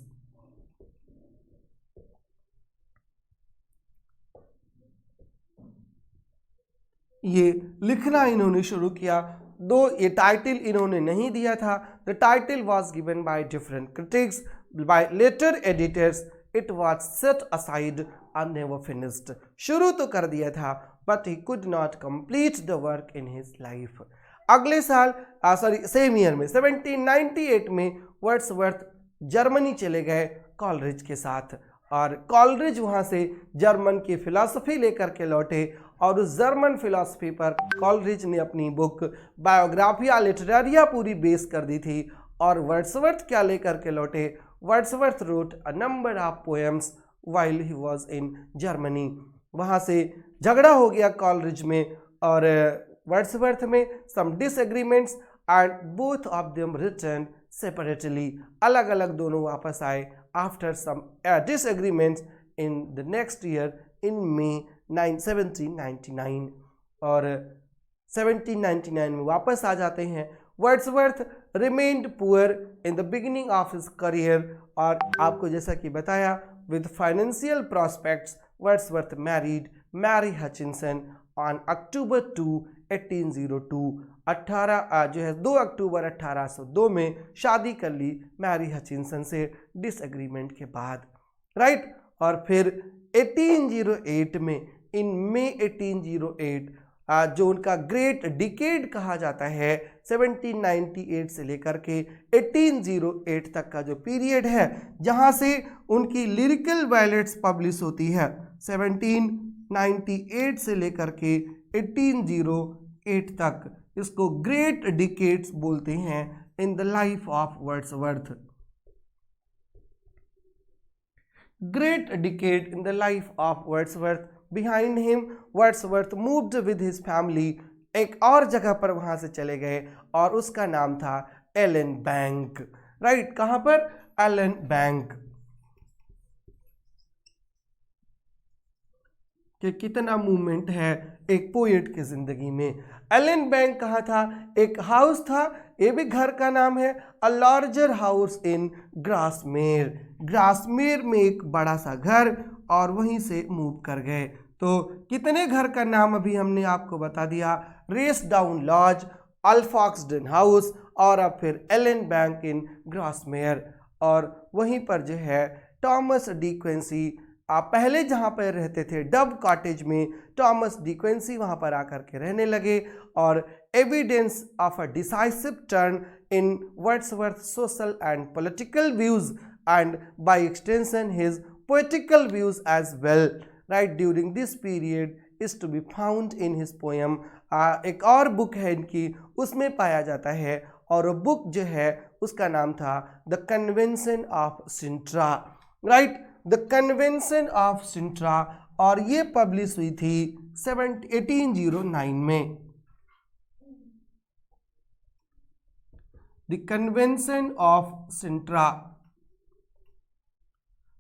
ये लिखना इन्होंने शुरू किया, दो ये टाइटल इन्होंने नहीं दिया था। The title was given by different critics, by later editors. It was set aside and never finished. शुरू तो कर दिया था, but he could not complete the work in his life. अगले साल सेम ईयर में 1798 में वर्ड्सवर्थ जर्मनी चले गए कॉलरिज के साथ। और कॉलरिज वहाँ से जर्मन की फिलॉसफी लेकर के लौटे, और उस जर्मन फिलॉसफी पर कॉलरिज ने अपनी बुक बायोग्राफिया लिटरेरिया पूरी बेस कर दी थी। और वर्ड्सवर्थ क्या लेकर के लौटे? Wordsworth wrote a number of poems while he was in Germany. वहाँ से झगड़ा हो गया कॉलरिज में और वर्ड्सवर्थ में, some disagreements, and both of them return separately. अलग अलग दोनों वापस आए after some disagreements in the next year in May 1799। और 1799 में वापस आ जाते हैं। Wordsworth remained poor in the beginning of his career. और आपको जैसा कि बताया, with financial prospects Wordsworth married Mary Hutchinson on October 2, 1802। 2 अक्टूबर 1802 में शादी कर ली मैरी हचिंसन से डिसएग्रीमेंट के बाद, राइट। और फिर 1808 में, इन मई 1808, जो उनका ग्रेट डिकेड कहा जाता है, 1798 से लेकर के 1808 तक का जो पीरियड है, जहां से उनकी लिरिकल बैलेट्स पब्लिश होती है, 1798 से लेकर के 1808 तक, इसको ग्रेट डिकेड्स बोलते हैं इन the life of Wordsworth. Great decade in the life of Wordsworth. Behind him, Wordsworth moved with his family. एक और जगह पर वहाँ से चले गए और उसका नाम था एलन बैंक, राइट। कहाँ पर? Allan Bank. कि कितना मूवमेंट है एक पोएट की जिंदगी में। एलन बैंक कहाँ था? एक हाउस था, ये भी घर का नाम है, अ लार्जर हाउस इन ग्रासमेर। ग्रासमेर में एक बड़ा सा घर, और वहीं से मूव कर गए। तो कितने घर का नाम अभी हमने आपको बता दिया, रेस डाउन लॉज, अल्फॉक्सडन हाउस, और अब फिर एलन बैंक इन ग्रासमेर। और वहीं पर जो है टॉमस डी क्विंसी, आप पहले जहाँ पर रहते थे डब कॉटेज में, टॉमस डी क्विंसी वहाँ पर आकर के रहने लगे। और evidence of a decisive turn in Wordsworth social and political views, and by extension his poetical views as well, right. During this period is to be found in his poem. एक और book है इनकी, उसमें पाया जाता है, और वो बुक जो है उसका नाम था the Convention of Cintra, right, the Convention of Cintra, और ये पब्लिश हुई थी 1809 में। The Convention of Cintra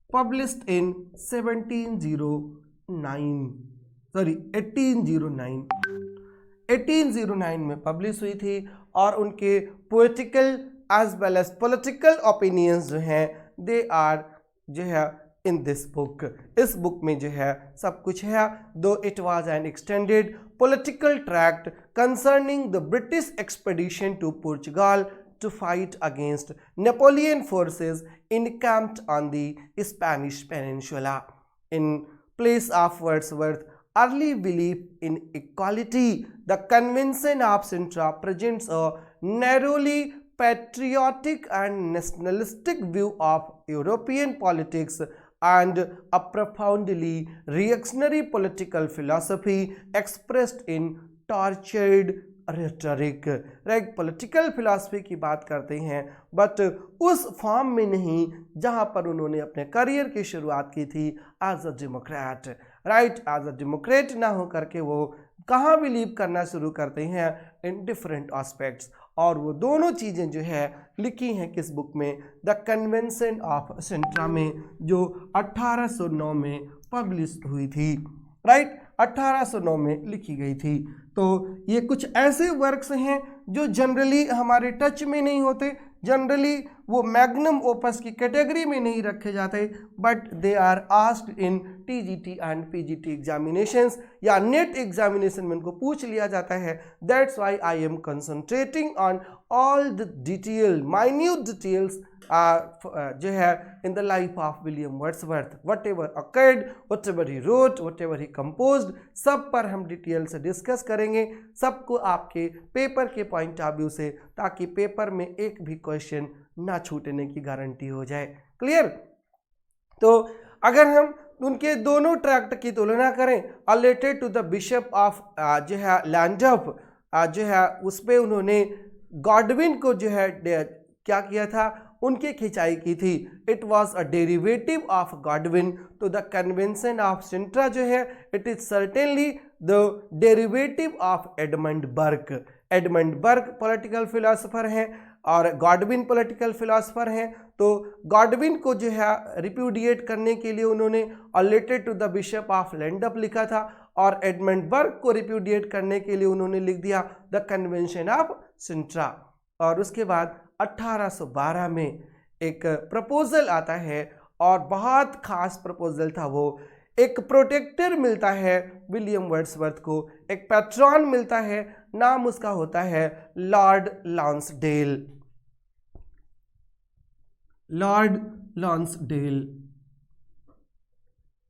published in 1809 में पब्लिश हुई थी, और उनके poetical as well as political opinions जो हैं दे आर जो है इन दिस बुक। इस बुक में जो है सब कुछ है, though it was an extended political tract concerning the British expedition to Portugal to fight against Napoleon forces encamped on the Spanish Peninsula. In place of Wordsworth's early belief in equality, the Convention of Sintra presents a narrowly patriotic and nationalistic view of European politics and a profoundly reactionary political philosophy expressed in tortured rhetoric, right, political philosophy की बात करते हैं, but उस form में नहीं जहां पर उन्होंने अपने करियर की शुरुआत की थी as a democrat, right, as a democrat ना हो करके वो कहाँ बिलीव करना शुरू करते हैं इन डिफरेंट एस्पेक्ट्स, और वो दोनों चीज़ें जो है लिखी हैं किस बुक में, द कन्वेंशन ऑफ सिंट्रा में, जो 1809 में पब्लिश हुई थी, राइट, 1809 में लिखी गई थी। तो ये कुछ ऐसे वर्क्स हैं जो जनरली हमारे टच में नहीं होते, जनरली वो मैग्नम ओपस की कैटेगरी में नहीं रखे जाते, but they are asked in TGT and PGT examinations, या नेट एग्जामिनेशन में उनको पूछ लिया जाता है। That's why I am concentrating on all the detail, minute details जो है in the life of William Wordsworth, whatever occurred, whatever he wrote, whatever he composed, सब पर हम डिटेल से डिस्कस करेंगे, सबको आपके पेपर के पॉइंट ऑफ व्यू से, ताकि पेपर में एक भी क्वेश्चन ना छूटने की गारंटी हो जाए। क्लियर? तो अगर हम उनके दोनों ट्रैक्ट की तुलना करें, related to the bishop of जो है लैंडॉफ जो है उस पर उन्होंने गॉडविन को जो है क्या किया था, उनकी खिंचाई की थी। It was a derivative of Godwin, तो द कन्वेंशन ऑफ सिंट्रा जो है it is certainly the derivative of Edmund Burke. Edmund Burke political philosopher हैं और गॉडविन पॉलिटिकल फिलोसोफर हैं, तो गॉडविन को जो है रिप्यूडिएट करने के लिए उन्होंने related to the bishop of Llandaff लिखा था, और एडमंड बर्क को रिप्यूडिएट करने के लिए उन्होंने लिख दिया द कन्वेंशन ऑफ सिंट्रा। और उसके बाद 1812 में एक प्रपोजल आता है, और बहुत खास प्रपोजल था वो। एक प्रोटेक्टर मिलता है विलियम वर्ड्सवर्थ को, एक पैट्रॉन मिलता है, नाम उसका होता है लॉर्ड लॉन्सडेल। लॉर्ड लॉन्सडेल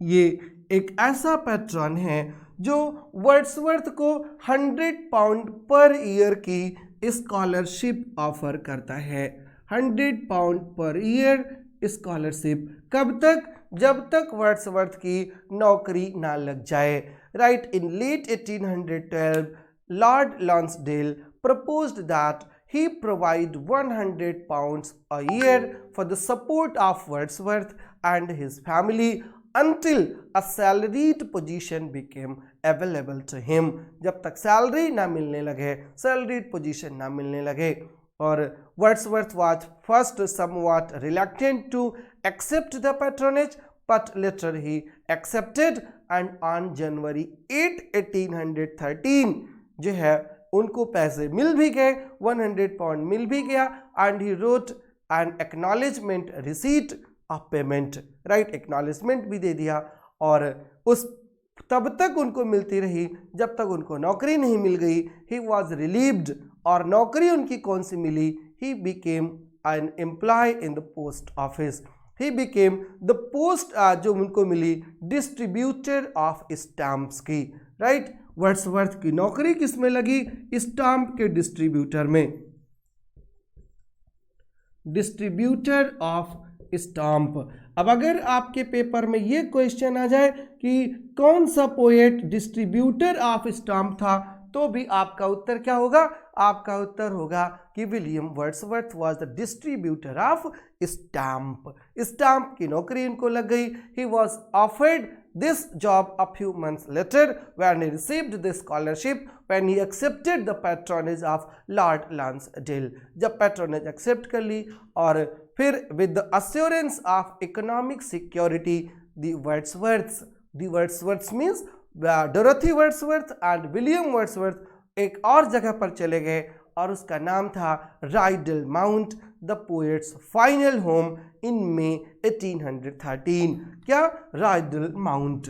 ये एक ऐसा पैट्रॉन है जो वर्ड्सवर्थ को 100 पाउंड पर ईयर की स्कॉलरशिप ऑफर करता है। 100 पाउंड पर ईयर स्कॉलरशिप, कब तक? जब तक वर्ड्सवर्थ की नौकरी ना लग जाए। Right, in late 1812 Lord Lonsdale proposed that he provide 100 pounds a year for the support of Wordsworth and his family until a salaried position became available to him। जब तक सैलरी ना मिलने लगे, सैलरीड पोजीशन ना मिलने लगे। और Wordsworth was first somewhat reluctant to accept the patronage, but later he accepted, and on January 8, 1813 जो है उनको पैसे मिल भी गए, 100 पाउंड मिल भी गया, and he wrote an acknowledgement receipt of payment. Right, acknowledgement भी दे दिया, और उस तब तक उनको मिलती रही जब तक उनको नौकरी नहीं मिल गई। ही वॉज रिलीव्ड, और नौकरी उनकी कौन सी मिली? He became an employee in the post office. He became the post जो उनको मिली डिस्ट्रीब्यूटर ऑफ स्टैम्प्स की। राइट, वर्ड्सवर्थ की नौकरी किस में लगी? स्टाम्प के डिस्ट्रीब्यूटर में, डिस्ट्रीब्यूटर ऑफ स्टाम्प। अब अगर आपके पेपर में ये क्वेश्चन आ जाए कि कौन सा पोएट डिस्ट्रीब्यूटर ऑफ स्टाम्प था, तो भी आपका उत्तर क्या होगा? आपका उत्तर होगा कि William Wordsworth was the distributor of stamp. Stamp की नौकरी उनको लग गई। He was offered this job a few months later when he received the scholarship, when he accepted the patronage of Lord Lansdale। जब पैट्रोनेज एक्सेप्ट कर ली और फिर with the assurance of economic security, the Wordsworths means Dorothy Wordsworth and William Wordsworth एक और जगह पर चले गए और उसका नाम था Rydal Mount, the poet's final home in May 1813। क्या? Rydal Mount.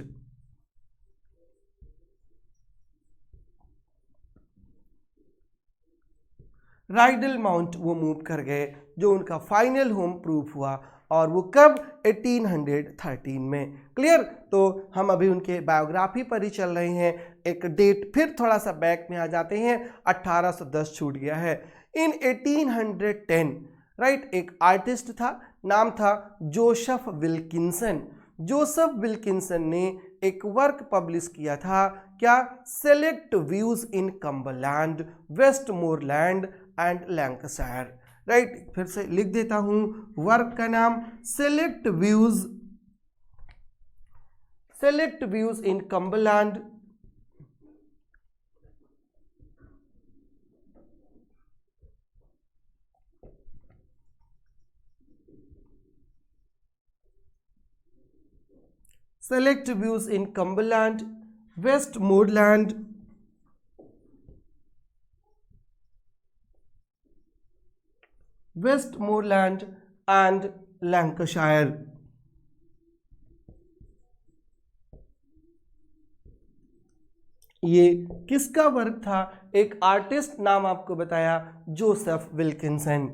राइडल माउंट वो मूव कर गए, जो उनका फाइनल होम प्रूफ हुआ, और वो कब? 1813 में। क्लियर? तो हम अभी उनके बायोग्राफी पर ही चल रहे हैं। एक डेट फिर थोड़ा सा बैक में आ जाते हैं, 1810 छूट गया है। इन 1810 राइट, एक आर्टिस्ट था, नाम था जोसेफ विल्किंसन। जोसेफ विल्किंसन ने एक वर्क पब्लिश किया था, क्या? Select views in Cumberland, Westmoreland and Lancashire. Right, फिर से लिख देता हूं, वर्क का नाम select views in Cumberland, select views in Cumberland, Westmoreland and Lancashire। ये किसका वर्क था? एक आर्टिस्ट, नाम आपको बताया जोसेफ विल्किंसन।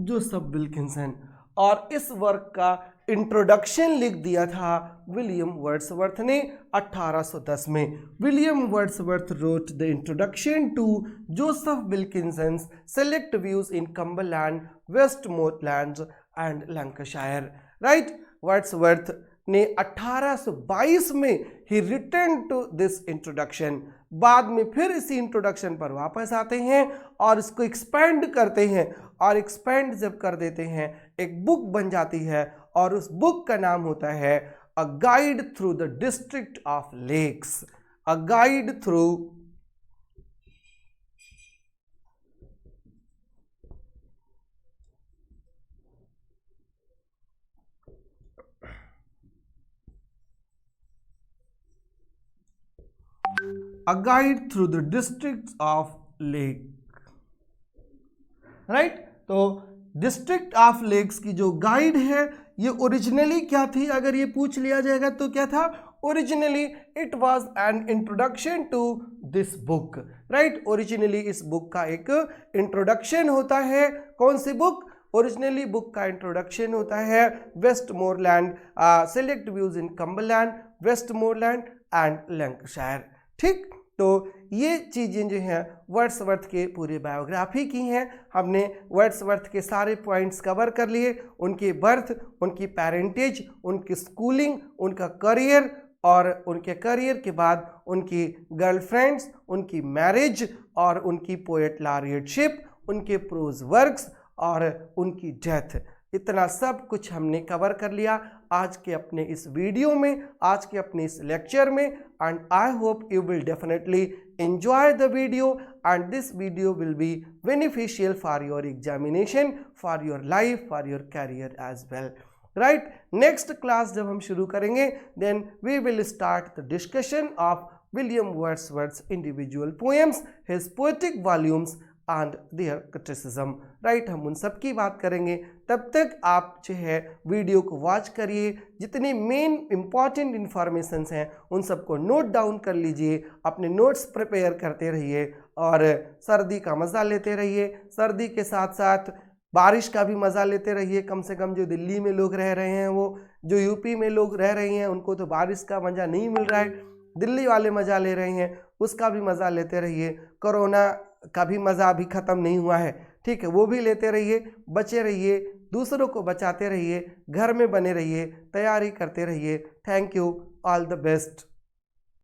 जोसेफ विल्किंसन, और इस वर्क का इंट्रोडक्शन लिख दिया था विलियम वर्ड्सवर्थ ने 1810 में। William Wordsworth wrote the introduction to Joseph Wilkinson's select views in Cumberland, Westmoreland and Lancashire. Right, Wordsworth ने 1822 में he return to this introduction. बाद में फिर इसी इंट्रोडक्शन पर वापस आते हैं और इसको एक्सपेंड करते हैं, और एक्सपेंड जब कर देते हैं एक बुक बन जाती है, और उस बुक का नाम होता है a guide through the district of lakes. A guide through A guide through the districts of lake। Right, तो डिस्ट्रिक्ट ऑफ लेक्स की जो गाइड है, ये ओरिजिनली क्या थी? अगर ये पूछ लिया जाएगा तो क्या था? Originally it was an introduction to this book. Right, originally इस बुक का एक इंट्रोडक्शन होता है। कौन सी बुक? ओरिजिनली बुक का इंट्रोडक्शन होता है Westmorland, select views in Cumberland, Westmoreland and Lancashire. ठीक, तो ये चीज़ें जो हैं वर्ड्सवर्थ के पूरे बायोग्राफी की हैं। हमने वर्ड्सवर्थ के सारे पॉइंट्स कवर कर लिए, उनकी बर्थ, उनकी पेरेंटेज, उनकी स्कूलिंग, उनका करियर, और उनके करियर के बाद उनकी गर्लफ्रेंड्स, उनकी मैरिज, और उनकी पोएट लॉरियटशिप, उनके प्रोज वर्क्स और उनकी डेथ। इतना सब कुछ हमने कवर कर लिया आज के अपने इस वीडियो में, आज के अपने इस लेक्चर में। And I hope you will definitely enjoy the video, and this video will be beneficial for your examination, for your life, for your career as well। right, next class जब हम शुरू करेंगे, then we will start the discussion of William Wordsworth's individual poems, his poetic volumes and their criticism। Right, हम उन सब की बात करेंगे। तब तक आप जो है वीडियो को वॉच करिए, जितनी मेन इंपॉर्टेंट इंफॉर्मेशंस हैं उन सबको नोट डाउन कर लीजिए, अपने नोट्स प्रिपेयर करते रहिए, और सर्दी का मज़ा लेते रहिए। सर्दी के साथ साथ बारिश का भी मज़ा लेते रहिए। कम से कम जो दिल्ली में लोग रह रहे हैं, वो जो यूपी में लोग रह रहे हैं, उनको तो बारिश का मज़ा नहीं मिल रहा है। दिल्ली वाले मज़ा ले रहे हैं उसका भी मज़ा लेते रहिए। कोरोना का भी मज़ा अभी ख़त्म नहीं हुआ है, ठीक है, वो भी लेते रहिए, बचे रहिए, दूसरों को बचाते रहिए, घर में बने रहिए, तैयारी करते रहिए। Thank you, all the best.